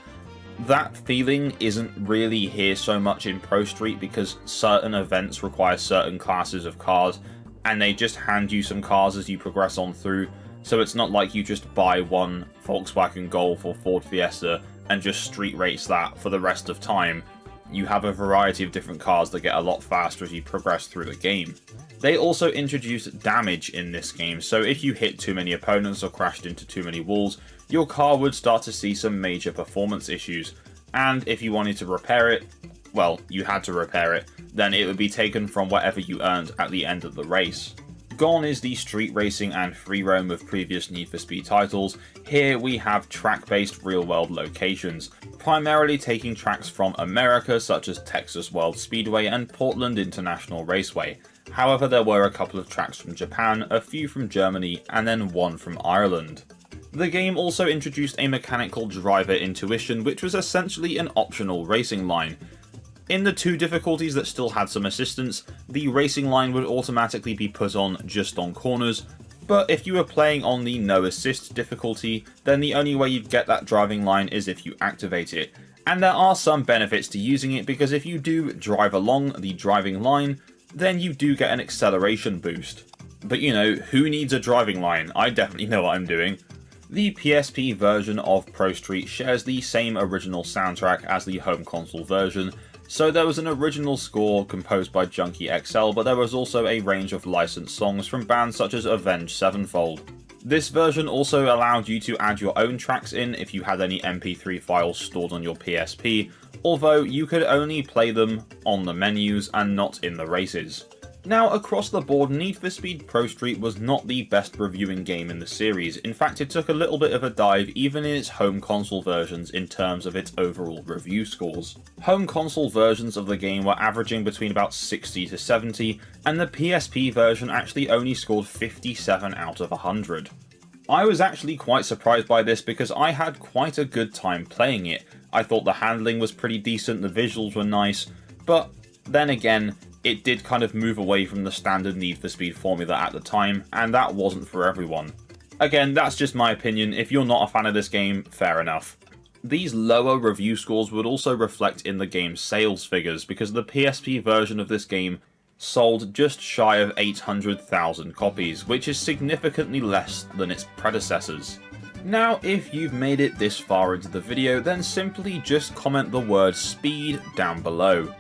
That feeling isn't really here so much in Pro Street because certain events require certain classes of cars and they just hand you some cars as you progress on through, so it's not like you just buy one Volkswagen Golf or Ford Fiesta and just street race that for the rest of time. You have a variety of different cars that get a lot faster as you progress through the game. They also introduced damage in this game, so if you hit too many opponents or crashed into too many walls, your car would start to see some major performance issues, and if you wanted to repair it, well, you had to repair it, then it would be taken from whatever you earned at the end of the race. Gone is the street racing and free roam of previous Need for Speed titles. Here we have track-based real-world locations, primarily taking tracks from America such as Texas World Speedway and Portland International Raceway. However, there were a couple of tracks from Japan, a few from Germany, and then one from Ireland. The game also introduced a mechanic called Driver Intuition, which was essentially an optional racing line. In the two difficulties that still had some assistance, the racing line would automatically be put on just on corners, but if you were playing on the no assist difficulty, then the only way you'd get that driving line is if you activate it. And there are some benefits to using it, because if you do drive along the driving line, then you do get an acceleration boost. But you know, who needs a driving line? I definitely know what I'm doing. The PSP version of Pro Street shares the same original soundtrack as the home console version, so there was an original score composed by Junkie XL, but there was also a range of licensed songs from bands such as Avenged Sevenfold. This version also allowed you to add your own tracks in if you had any MP3 files stored on your PSP, although you could only play them on the menus and not in the races. Now, across the board, Need for Speed Pro Street was not the best reviewing game in the series. In fact, it took a little bit of a dive even in its home console versions in terms of its overall review scores. Home console versions of the game were averaging between about 60 to 70, and the PSP version actually only scored 57 out of 100. I was actually quite surprised by this because I had quite a good time playing it. I thought the handling was pretty decent, the visuals were nice, but then again, it did kind of move away from the standard Need for Speed formula at the time, and that wasn't for everyone. Again, that's just my opinion. If you're not a fan of this game, fair enough. These lower review scores would also reflect in the game's sales figures, because the PSP version of this game sold just shy of 800,000 copies, which is significantly less than its predecessors. Now, if you've made it this far into the video, then simply just comment the word speed down below.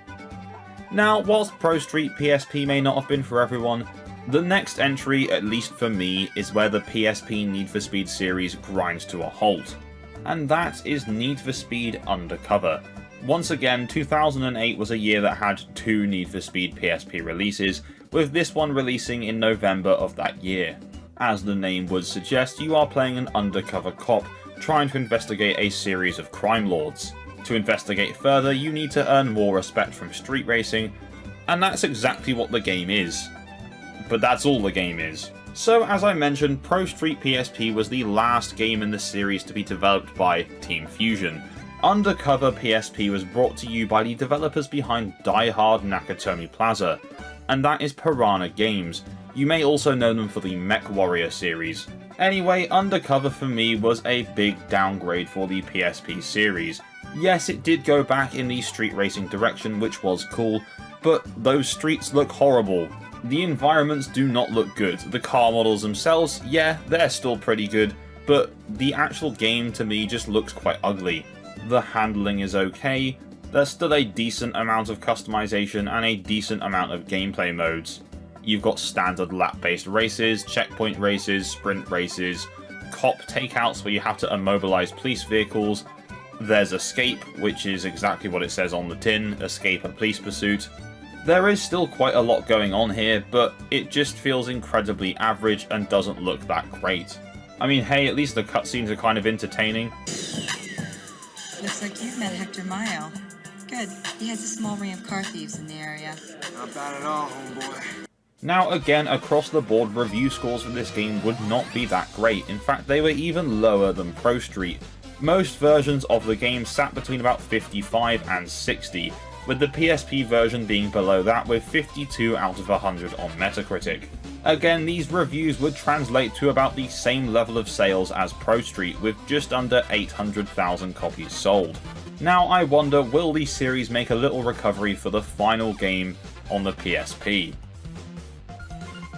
Now, whilst Pro Street PSP may not have been for everyone, the next entry, at least for me, is where the PSP Need for Speed series grinds to a halt. And that is Need for Speed Undercover. Once again, 2008 was a year that had two Need for Speed PSP releases, with this one releasing in November of that year. As the name would suggest, you are playing an undercover cop trying to investigate a series of crime lords. To investigate further, you need to earn more respect from street racing, and that's exactly what the game is. But that's all the game is. So, as I mentioned, Pro Street PSP was the last game in the series to be developed by Team Fusion. Undercover PSP was brought to you by the developers behind Die Hard Nakatomi Plaza, and that is Piranha Games. You may also know them for the Mech Warrior series. Anyway, Undercover for me was a big downgrade for the PSP series. Yes, it did go back in the street racing direction, which was cool, but those streets look horrible. The environments do not look good. The car models themselves, yeah, they're still pretty good, but the actual game to me just looks quite ugly. The handling is okay, there's still a decent amount of customization and a decent amount of gameplay modes. You've got standard lap-based races, checkpoint races, sprint races, cop takeouts where you have to immobilize police vehicles. There's escape, which is exactly what it says on the tin, escape a police pursuit. There is still quite a lot going on here, but it just feels incredibly average and doesn't look that great. I mean, hey, at least the cutscenes are kind of entertaining. Looks like you've met Hector Mayo. Good. He has a small ring of car thieves in the area. Not bad at all, homeboy. Now again, across the board, review scores for this game would not be that great. In fact, they were even lower than Pro Street. Most versions of the game sat between about 55 and 60, with the PSP version being below that with 52 out of 100 on Metacritic. Again, these reviews would translate to about the same level of sales as Pro Street, with just under 800,000 copies sold. Now I wonder, will the series make a little recovery for the final game on the PSP?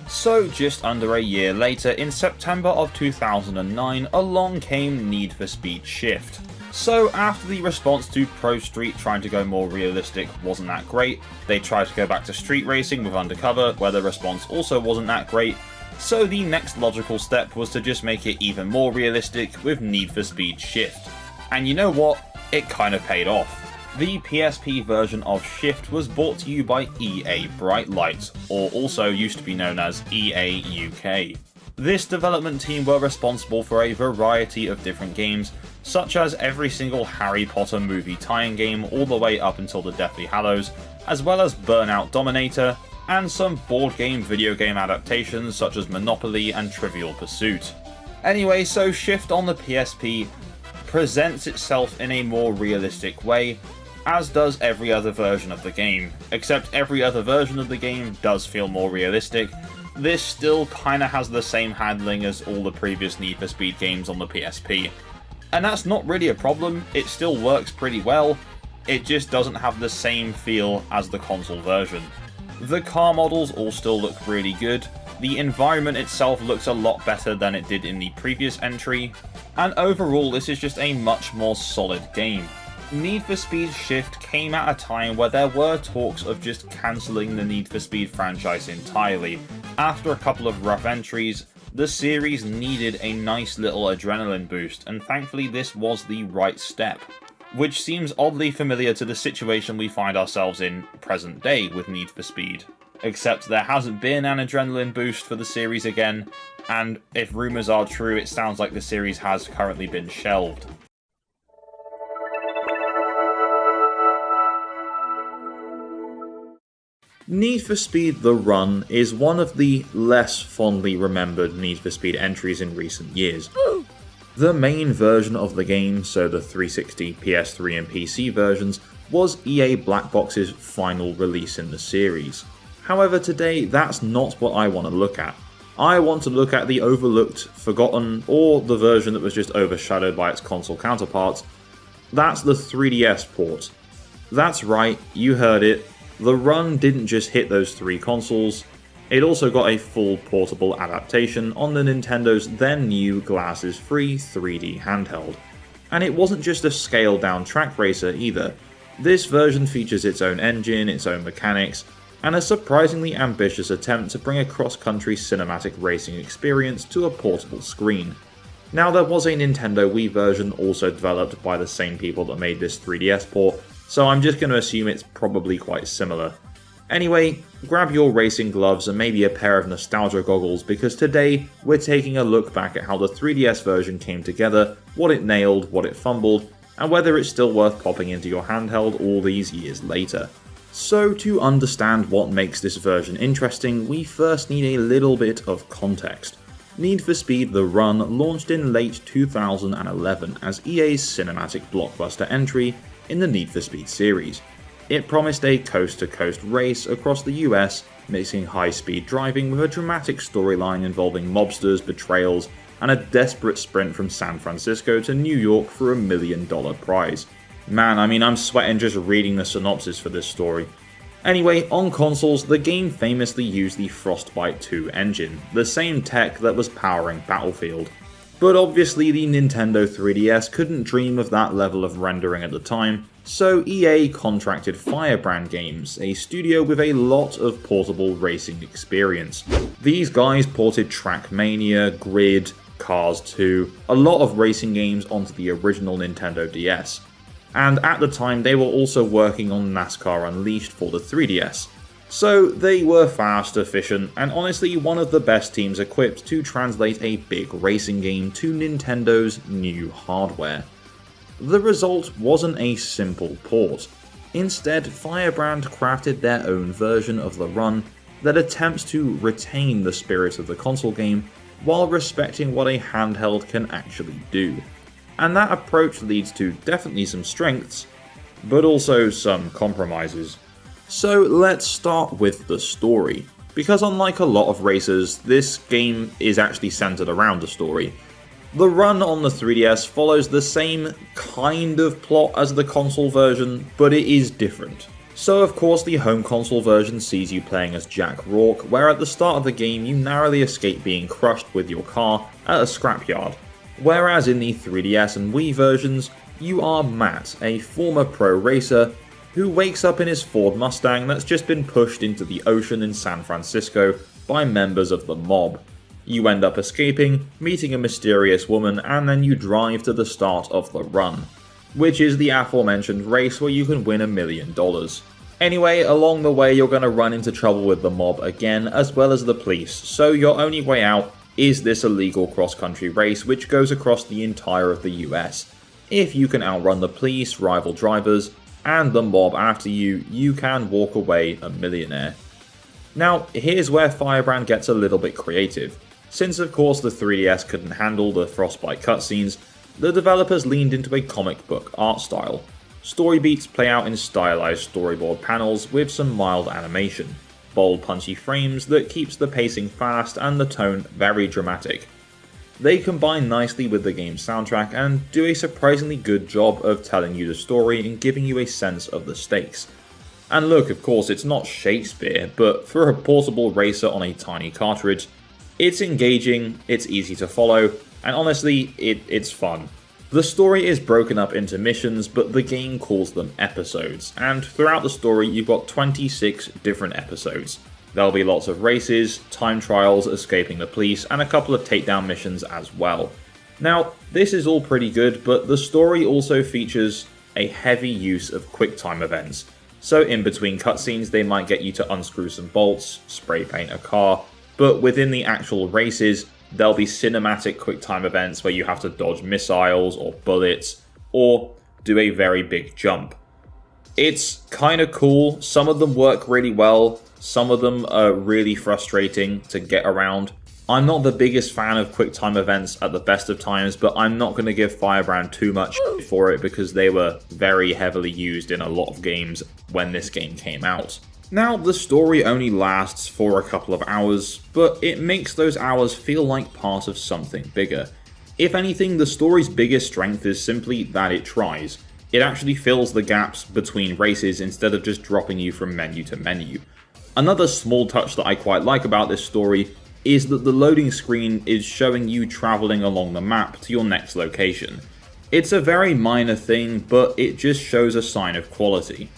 So just under a year later, in September of 2009, along came Need for Speed Shift. So after the response to Pro Street trying to go more realistic wasn't that great, they tried to go back to street racing with Undercover, where the response also wasn't that great, so the next logical step was to just make it even more realistic with Need for Speed Shift. And you know what? It kind of paid off. The PSP version of Shift was brought to you by EA Bright Lights, or also used to be known as EA UK. This development team were responsible for a variety of different games, such as every single Harry Potter movie tie-in game all the way up until the Deathly Hallows, as well as Burnout Dominator, and some board game video game adaptations such as Monopoly and Trivial Pursuit. Anyway, so Shift on the PSP presents itself in a more realistic way, as does every other version of the game, except every other version of the game does feel more realistic. This still kinda has the same handling as all the previous Need for Speed games on the PSP. And that's not really a problem, it still works pretty well, it just doesn't have the same feel as the console version. The car models all still look really good, the environment itself looks a lot better than it did in the previous entry, and overall this is just a much more solid game. Need for Speed Shift came at a time where there were talks of just cancelling the Need for Speed franchise entirely. After a couple of rough entries, the series needed a nice little adrenaline boost, and thankfully this was the right step. Which seems oddly familiar to the situation we find ourselves in present day with Need for Speed. Except there hasn't been an adrenaline boost for the series again, and if rumours are true, it sounds like the series has currently been shelved. Need for Speed The Run is one of the less fondly remembered Need for Speed entries in recent years. The main version of the game, so the 360, PS3 and PC versions, was EA Black Box's final release in the series. However, today that's not what I want to look at. I want to look at the overlooked, forgotten, or the version that was just overshadowed by its console counterparts. That's the 3DS port. That's right, you heard it. The Run didn't just hit those three consoles, it also got a full portable adaptation on the Nintendo's then new glasses-free 3D handheld. And it wasn't just a scaled-down track racer either. This version features its own engine, its own mechanics, and a surprisingly ambitious attempt to bring a cross-country cinematic racing experience to a portable screen. Now, there was a Nintendo Wii version also developed by the same people that made this 3DS port, so I'm just going to assume it's probably quite similar. Anyway, grab your racing gloves and maybe a pair of nostalgia goggles, because today we're taking a look back at how the 3DS version came together, what it nailed, what it fumbled, and whether it's still worth popping into your handheld all these years later. So to understand what makes this version interesting, we first need a little bit of context. Need for Speed The Run launched in late 2011 as EA's cinematic blockbuster entry in the Need for Speed series. It promised a coast-to-coast race across the US, mixing high-speed driving with a dramatic storyline involving mobsters, betrayals, and a desperate sprint from San Francisco to New York for $1 million prize. Man, I'm sweating just reading the synopsis for this story. Anyway, on consoles, the game famously used the Frostbite 2 engine, the same tech that was powering Battlefield. But obviously the Nintendo 3DS couldn't dream of that level of rendering at the time, so EA contracted Firebrand Games, a studio with a lot of portable racing experience. These guys ported Trackmania, Grid, Cars 2, a lot of racing games onto the original Nintendo DS. And at the time they were also working on NASCAR Unleashed for the 3DS. So they were fast, efficient, and honestly one of the best teams equipped to translate a big racing game to Nintendo's new hardware. The result wasn't a simple port. Instead, Firebrand crafted their own version of the run that attempts to retain the spirit of the console game while respecting what a handheld can actually do. And that approach leads to definitely some strengths, but also some compromises. So let's start with the story, because unlike a lot of racers, this game is actually centered around the story. The run on the 3DS follows the same kind of plot as the console version, but it is different. So of course the home console version sees you playing as Jack Rourke, where at the start of the game you narrowly escape being crushed with your car at a scrapyard. Whereas in the 3DS and Wii versions, you are Matt, a former pro racer who wakes up in his Ford Mustang that's just been pushed into the ocean in San Francisco by members of the mob. You end up escaping, meeting a mysterious woman, and then you drive to the start of the run, which is the aforementioned race where you can win $1 million. Anyway, along the way you're going to run into trouble with the mob again, as well as the police, so your only way out is this illegal cross-country race which goes across the entire of the US. If you can outrun the police, rival drivers, and the mob after you, you can walk away a millionaire. Now, here's where Firebrand gets a little bit creative. Since of course the 3DS couldn't handle the Frostbite cutscenes, the developers leaned into a comic book art style. Story beats play out in stylized storyboard panels with some mild animation, bold punchy frames that keeps the pacing fast and the tone very dramatic. They combine nicely with the game's soundtrack and do a surprisingly good job of telling you the story and giving you a sense of the stakes. And look, of course it's not Shakespeare, but for a portable racer on a tiny cartridge, it's engaging, it's easy to follow, and honestly, it's fun. The story is broken up into missions, but the game calls them episodes, and throughout the story you've got 26 different episodes. There'll be lots of races, time trials, escaping the police, and a couple of takedown missions as well. Now, this is all pretty good, but the story also features a heavy use of QuickTime events. So in between cutscenes they might get you to unscrew some bolts, spray paint a car, but within the actual races, there'll be cinematic QuickTime events where you have to dodge missiles or bullets, or do a very big jump. It's kinda cool, some of them work really well, some of them are really frustrating to get around. I'm not the biggest fan of QuickTime events at the best of times, but I'm not going to give Firebrand too much for it because they were very heavily used in a lot of games when this game came out. Now, the story only lasts for a couple of hours, but it makes those hours feel like part of something bigger. If anything, the story's biggest strength is simply that it tries. It actually fills the gaps between races instead of just dropping you from menu to menu. Another small touch that I quite like about this story is that the loading screen is showing you travelling along the map to your next location. It's a very minor thing, but it just shows a sign of quality.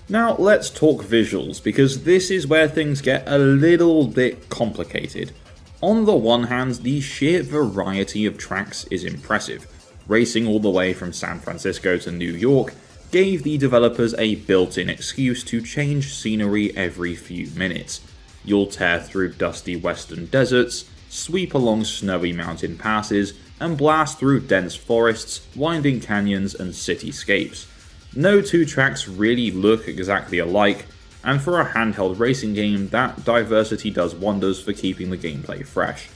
Now let's talk visuals, because this is where things get a little bit complicated. On the one hand, the sheer variety of tracks is impressive. Racing all the way from San Francisco to New York gave the developers a built-in excuse to change scenery every few minutes. You'll tear through dusty western deserts, sweep along snowy mountain passes, and blast through dense forests, winding canyons, and cityscapes. No two tracks really look exactly alike, and for a handheld racing game, that diversity does wonders for keeping the gameplay fresh.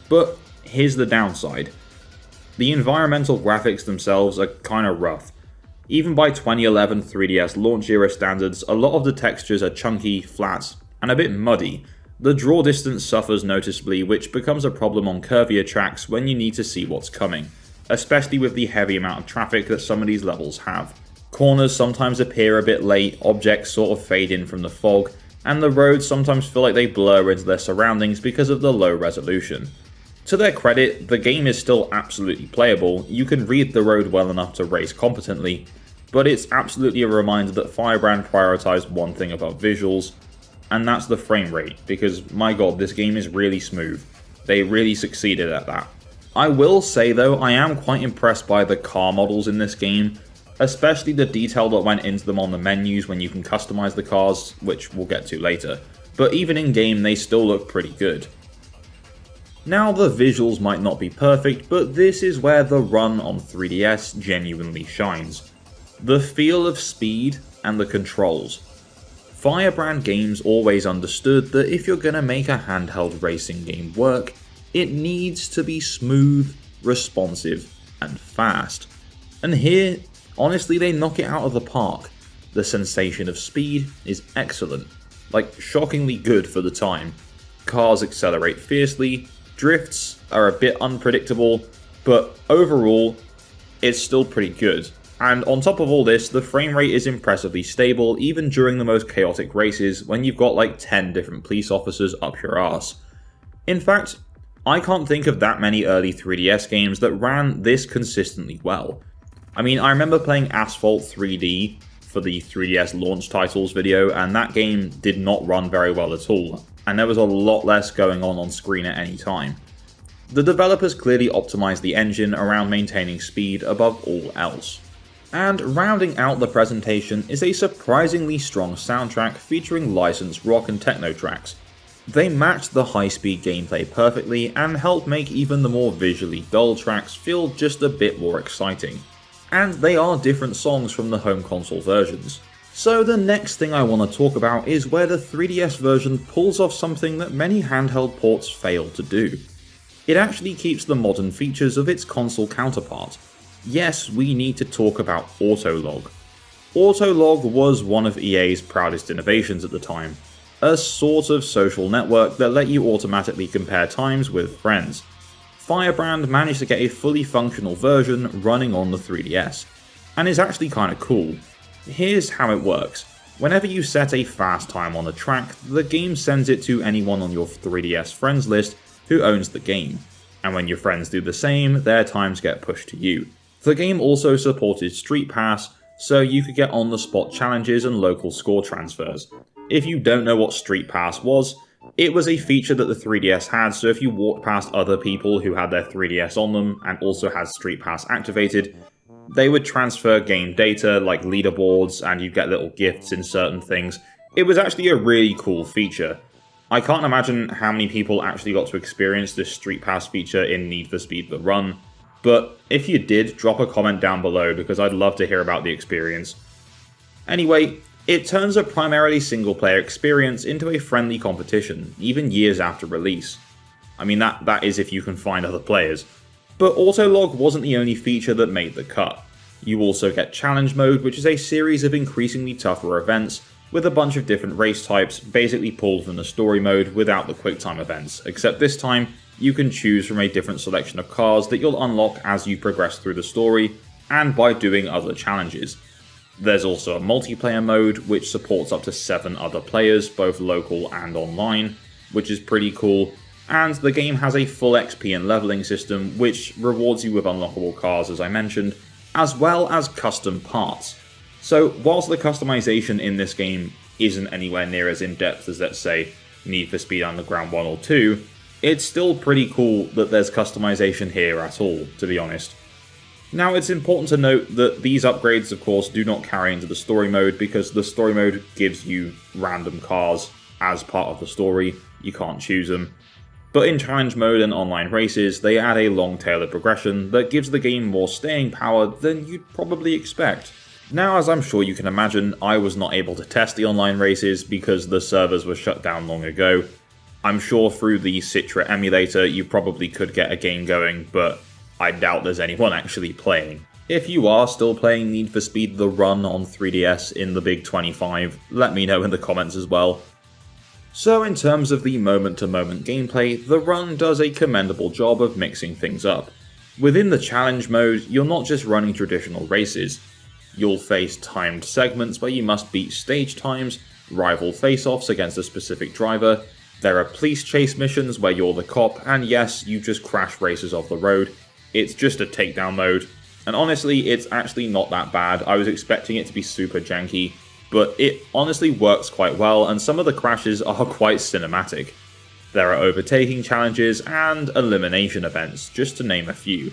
But here's the downside. The environmental graphics themselves are kinda rough. Even by 2011 3DS launch era standards, a lot of the textures are chunky, flat, and a bit muddy. The draw distance suffers noticeably, which becomes a problem on curvier tracks when you need to see what's coming, especially with the heavy amount of traffic that some of these levels have. Corners sometimes appear a bit late, objects sort of fade in from the fog, and the roads sometimes feel like they blur into their surroundings because of the low resolution. To their credit, the game is still absolutely playable, you can read the road well enough to race competently, but it's absolutely a reminder that Firebrand prioritized one thing above visuals, and that's the frame rate, because my god, this game is really smooth. They really succeeded at that. I will say though, I am quite impressed by the car models in this game. especially the detail that went into them on the menus when you can customize the cars, which we'll get to later, but even in game they still look pretty good. Now the visuals might not be perfect, but this is where the run on 3DS genuinely shines. The feel of speed and the controls. Firebrand Games always understood that if you're gonna make a handheld racing game work, it needs to be smooth, responsive, and fast. And here, honestly, they knock it out of the park. The sensation of speed is excellent, like shockingly good for the time. Cars accelerate fiercely, drifts are a bit unpredictable, but overall, it's still pretty good. And on top of all this, the frame rate is impressively stable even during the most chaotic races when you've got like 10 different police officers up your arse. In fact, I can't think of that many early 3DS games that ran this consistently well. I mean, I remember playing Asphalt 3D for the 3DS launch titles video, and that game did not run very well at all, and there was a lot less going on screen at any time. The developers clearly optimized the engine around maintaining speed above all else. And rounding out the presentation is a surprisingly strong soundtrack featuring licensed rock and techno tracks. They matched the high-speed gameplay perfectly and helped make even the more visually dull tracks feel just a bit more exciting. And they are different songs from the home console versions. So the next thing I want to talk about is where the 3DS version pulls off something that many handheld ports fail to do. It actually keeps the modern features of its console counterpart. Yes, we need to talk about Autolog. Autolog was one of EA's proudest innovations at the time, a sort of social network that let you automatically compare times with friends. Firebrand managed to get a fully functional version running on the 3DS, and is actually kinda cool. Here's how it works. Whenever you set a fast time on a track, the game sends it to anyone on your 3DS friends list who owns the game, and when your friends do the same, their times get pushed to you. The game also supported Street Pass, so you could get on-the-spot challenges and local score transfers. If you don't know what Street Pass was, it was a feature that the 3DS had, so if you walked past other people who had their 3DS on them and also had Street Pass activated, they would transfer game data like leaderboards and you'd get little gifts in certain things. It was actually a really cool feature. I can't imagine how many people actually got to experience this Street Pass feature in Need for Speed The Run, but if you did, drop a comment down below because I'd love to hear about the experience. Anyway, it turns a primarily single-player experience into a friendly competition, even years after release. I mean, that is if you can find other players. But Autolog wasn't the only feature that made the cut. You also get Challenge Mode, which is a series of increasingly tougher events, with a bunch of different race types basically pulled from the story mode without the QuickTime events, except this time, you can choose from a different selection of cars that you'll unlock as you progress through the story, and by doing other challenges. There's also a multiplayer mode, which supports up to 7 other players, both local and online, which is pretty cool, and the game has a full XP and leveling system, which rewards you with unlockable cars as I mentioned, as well as custom parts. So whilst the customization in this game isn't anywhere near as in-depth as, let's say, Need for Speed Underground 1 or 2, it's still pretty cool that there's customization here at all, to be honest. Now, it's important to note that these upgrades, of course, do not carry into the story mode because the story mode gives you random cars as part of the story, you can't choose them. But in challenge mode and online races, they add a long tail of progression that gives the game more staying power than you'd probably expect. Now, as I'm sure you can imagine, I was not able to test the online races because the servers were shut down long ago. I'm sure through the Citra emulator you probably could get a game going, but I doubt there's anyone actually playing. If you are still playing Need for Speed The Run on 3DS in the Big 25, let me know in the comments as well. So in terms of the moment-to-moment gameplay, The Run does a commendable job of mixing things up. Within the challenge mode, you're not just running traditional races. You'll face timed segments where you must beat stage times, rival face-offs against a specific driver, there are police chase missions where you're the cop, and yes, you just crash races off the road. It's just a takedown mode, and honestly, it's actually not that bad. I was expecting it to be super janky, but it honestly works quite well, and some of the crashes are quite cinematic. There are overtaking challenges and elimination events, just to name a few.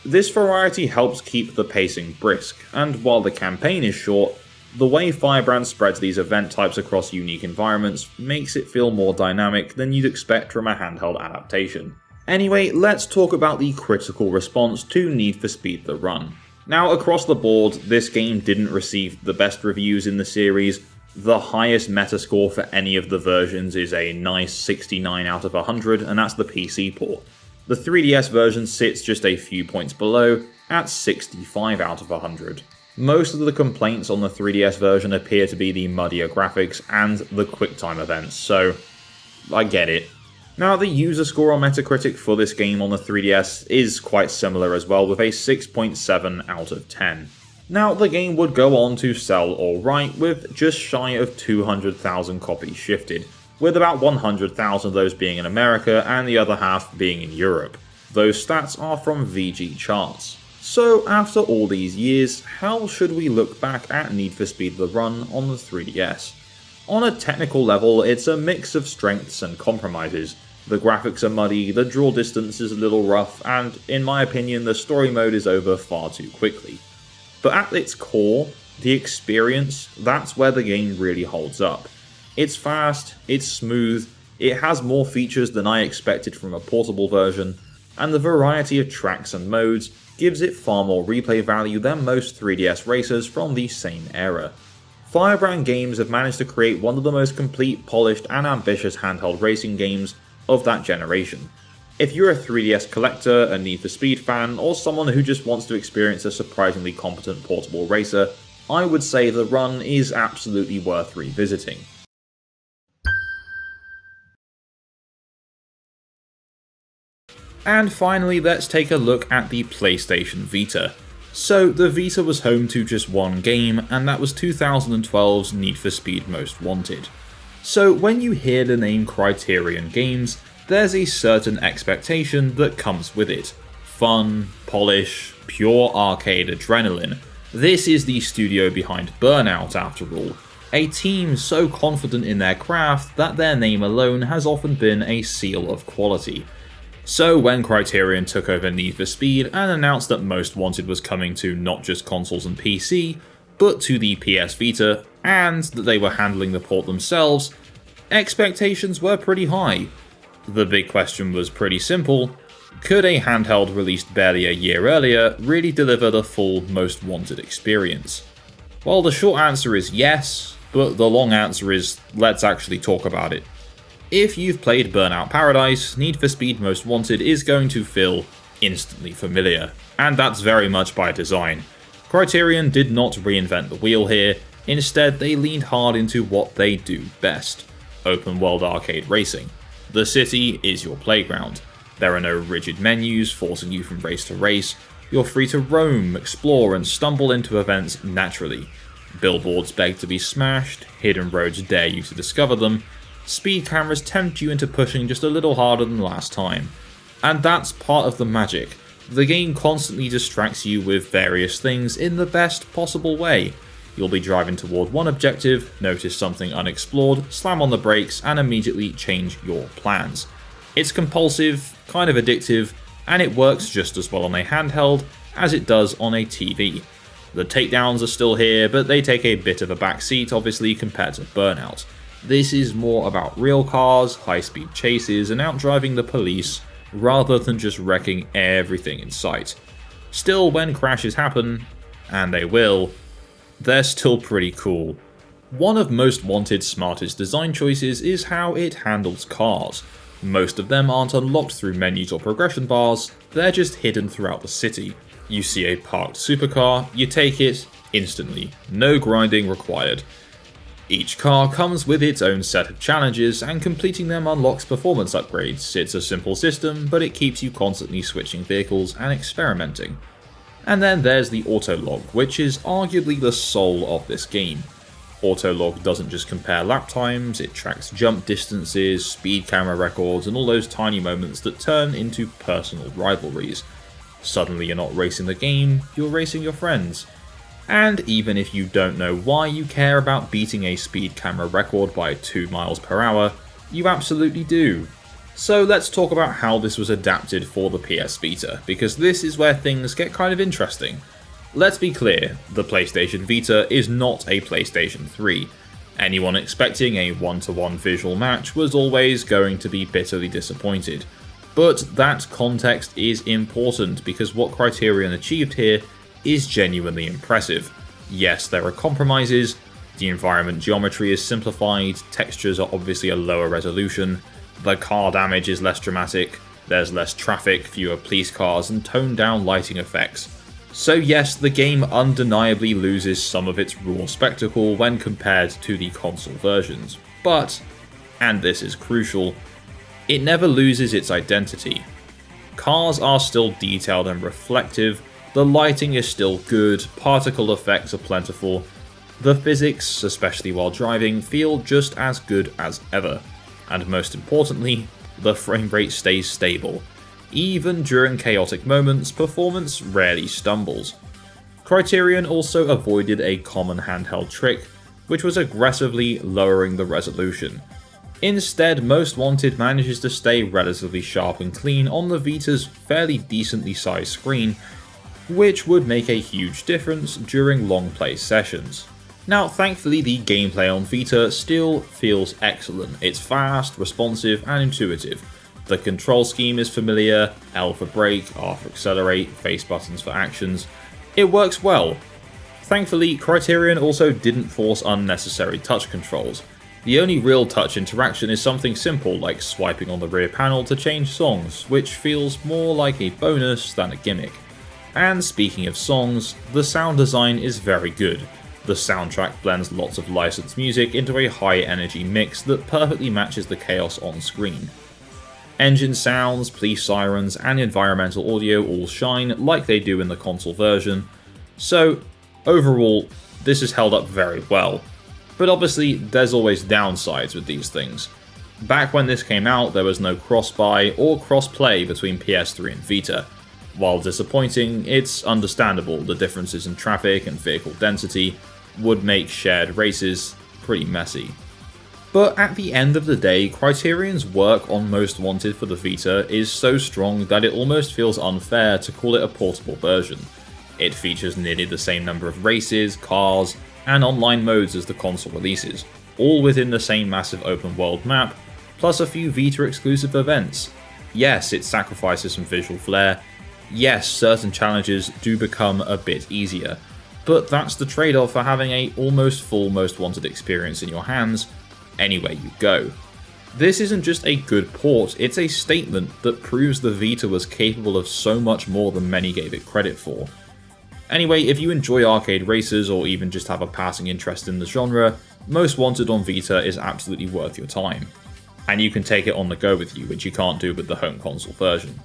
This variety helps keep the pacing brisk, and while the campaign is short, the way Firebrand spreads these event types across unique environments makes it feel more dynamic than you'd expect from a handheld adaptation. Anyway, let's talk about the critical response to Need for Speed The Run. Now, across the board, this game didn't receive the best reviews in the series. The highest Metascore for any of the versions is a nice 69 out of 100, and that's the PC port. The 3DS version sits just a few points below, at 65 out of 100. Most of the complaints on the 3DS version appear to be the muddier graphics and the QuickTime events, so I get it. Now, the user score on Metacritic for this game on the 3DS is quite similar as well, with a 6.7 out of 10. Now, the game would go on to sell alright, with just shy of 200,000 copies shifted, with about 100,000 of those being in America and the other half being in Europe. Those stats are from VG Charts. So, after all these years, how should we look back at Need for Speed The Run on the 3DS? On a technical level, it's a mix of strengths and compromises. The graphics are muddy, the draw distance is a little rough, and in my opinion, the story mode is over far too quickly. But at its core, the experience, that's where the game really holds up. It's fast, it's smooth, it has more features than I expected from a portable version, and the variety of tracks and modes gives it far more replay value than most 3DS racers from the same era. Firebrand Games have managed to create one of the most complete, polished, and ambitious handheld racing games of that generation. If you're a 3DS collector, a Need for Speed fan, or someone who just wants to experience a surprisingly competent portable racer, I would say The Run is absolutely worth revisiting. And finally, let's take a look at the PlayStation Vita. So, the Vita was home to just one game, and that was 2012's Need for Speed Most Wanted. So, when you hear the name Criterion Games, there's a certain expectation that comes with it. Fun, polish, pure arcade adrenaline. This is the studio behind Burnout, after all. A team so confident in their craft that their name alone has often been a seal of quality. So when Criterion took over Need for Speed and announced that Most Wanted was coming to not just consoles and PC, but to the PS Vita, and that they were handling the port themselves, expectations were pretty high. The big question was pretty simple: could a handheld released barely a year earlier really deliver the full Most Wanted experience? Well, the short answer is yes, but the long answer is let's actually talk about it. If you've played Burnout Paradise, Need for Speed Most Wanted is going to feel instantly familiar, and that's very much by design. Criterion did not reinvent the wheel here, instead they leaned hard into what they do best: open world arcade racing. The city is your playground. There are no rigid menus forcing you from race to race. You're free to roam, explore, and stumble into events naturally. Billboards beg to be smashed, hidden roads dare you to discover them, speed cameras tempt you into pushing just a little harder than last time. And that's part of the magic. The game constantly distracts you with various things in the best possible way. You'll be driving toward one objective, notice something unexplored, slam on the brakes, and immediately change your plans. It's compulsive, kind of addictive, and it works just as well on a handheld as it does on a TV. The takedowns are still here, but they take a bit of a backseat obviously compared to Burnout. This is more about real cars, high-speed chases, and outdriving the police, rather than just wrecking everything in sight. Still, when crashes happen, and they will, they're still pretty cool. One of Most Wanted's smartest design choices is how it handles cars. Most of them aren't unlocked through menus or progression bars, they're just hidden throughout the city. You see a parked supercar, you take it instantly, no grinding required. Each car comes with its own set of challenges, and completing them unlocks performance upgrades. It's a simple system, but it keeps you constantly switching vehicles and experimenting. And then there's the autolog, which is arguably the soul of this game. Autolog doesn't just compare lap times, it tracks jump distances, speed camera records, and all those tiny moments that turn into personal rivalries. Suddenly you're not racing the game, you're racing your friends. And even if you don't know why you care about beating a speed camera record by 2 miles per hour, you absolutely do. So let's talk about how this was adapted for the PS Vita, because this is where things get kind of interesting. Let's be clear, the PlayStation Vita is not a PlayStation 3. Anyone expecting a one-to-one visual match was always going to be bitterly disappointed. But that context is important because what Criterion achieved here is genuinely impressive. Yes, there are compromises, the environment geometry is simplified, textures are obviously a lower resolution, the car damage is less dramatic, there's less traffic, fewer police cars, and toned down lighting effects. So yes, the game undeniably loses some of its raw spectacle when compared to the console versions, but, and this is crucial, it never loses its identity. Cars are still detailed and reflective, the lighting is still good, particle effects are plentiful, the physics, especially while driving, feel just as good as ever, and most importantly, the frame rate stays stable. Even during chaotic moments, performance rarely stumbles. Criterion also avoided a common handheld trick, which was aggressively lowering the resolution. Instead, Most Wanted manages to stay relatively sharp and clean on the Vita's fairly decently sized screen, which would make a huge difference during long play sessions. Now, thankfully, the gameplay on Vita still feels excellent. It's fast, responsive, and intuitive. The control scheme is familiar, L for brake, R for accelerate, face buttons for actions. It works well. Thankfully, Criterion also didn't force unnecessary touch controls. The only real touch interaction is something simple like swiping on the rear panel to change songs, which feels more like a bonus than a gimmick. And speaking of songs, the sound design is very good. The soundtrack blends lots of licensed music into a high energy mix that perfectly matches the chaos on screen. Engine sounds, police sirens, and environmental audio all shine like they do in the console version, so overall, this is held up very well. But obviously, there's always downsides with these things. Back when this came out, there was no cross-buy or cross-play between PS3 and Vita. While disappointing, it's understandable. The differences in traffic and vehicle density would make shared races pretty messy. But at the end of the day, Criterion's work on Most Wanted for the Vita is so strong that it almost feels unfair to call it a portable version. It features nearly the same number of races, cars, and online modes as the console releases, all within the same massive open world map, plus a few Vita exclusive events. Yes, it sacrifices some visual flair, yes, certain challenges do become a bit easier, but that's the trade-off for having a almost full Most Wanted experience in your hands, anywhere you go. This isn't just a good port, it's a statement that proves the Vita was capable of so much more than many gave it credit for. Anyway, if you enjoy arcade races or even just have a passing interest in the genre, Most Wanted on Vita is absolutely worth your time. And you can take it on the go with you, which you can't do with the home console version.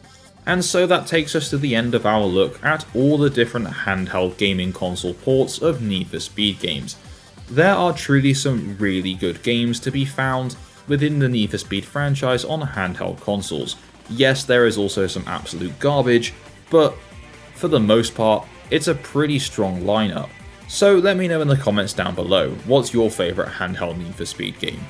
And so that takes us to the end of our look at all the different handheld gaming console ports of Need for Speed games. There are truly some really good games to be found within the Need for Speed franchise on handheld consoles. Yes, there is also some absolute garbage, but for the most part, it's a pretty strong lineup. So let me know in the comments down below, what's your favourite handheld Need for Speed game?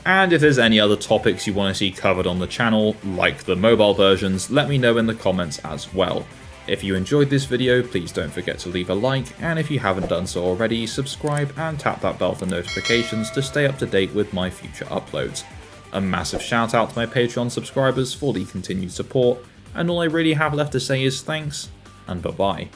And if there's any other topics you want to see covered on the channel, like the mobile versions, let me know in the comments as well. If you enjoyed this video, please don't forget to leave a like, and if you haven't done so already, subscribe and tap that bell for notifications to stay up to date with my future uploads. A massive shout out to my Patreon subscribers for the continued support, and all I really have left to say is thanks, and bye bye.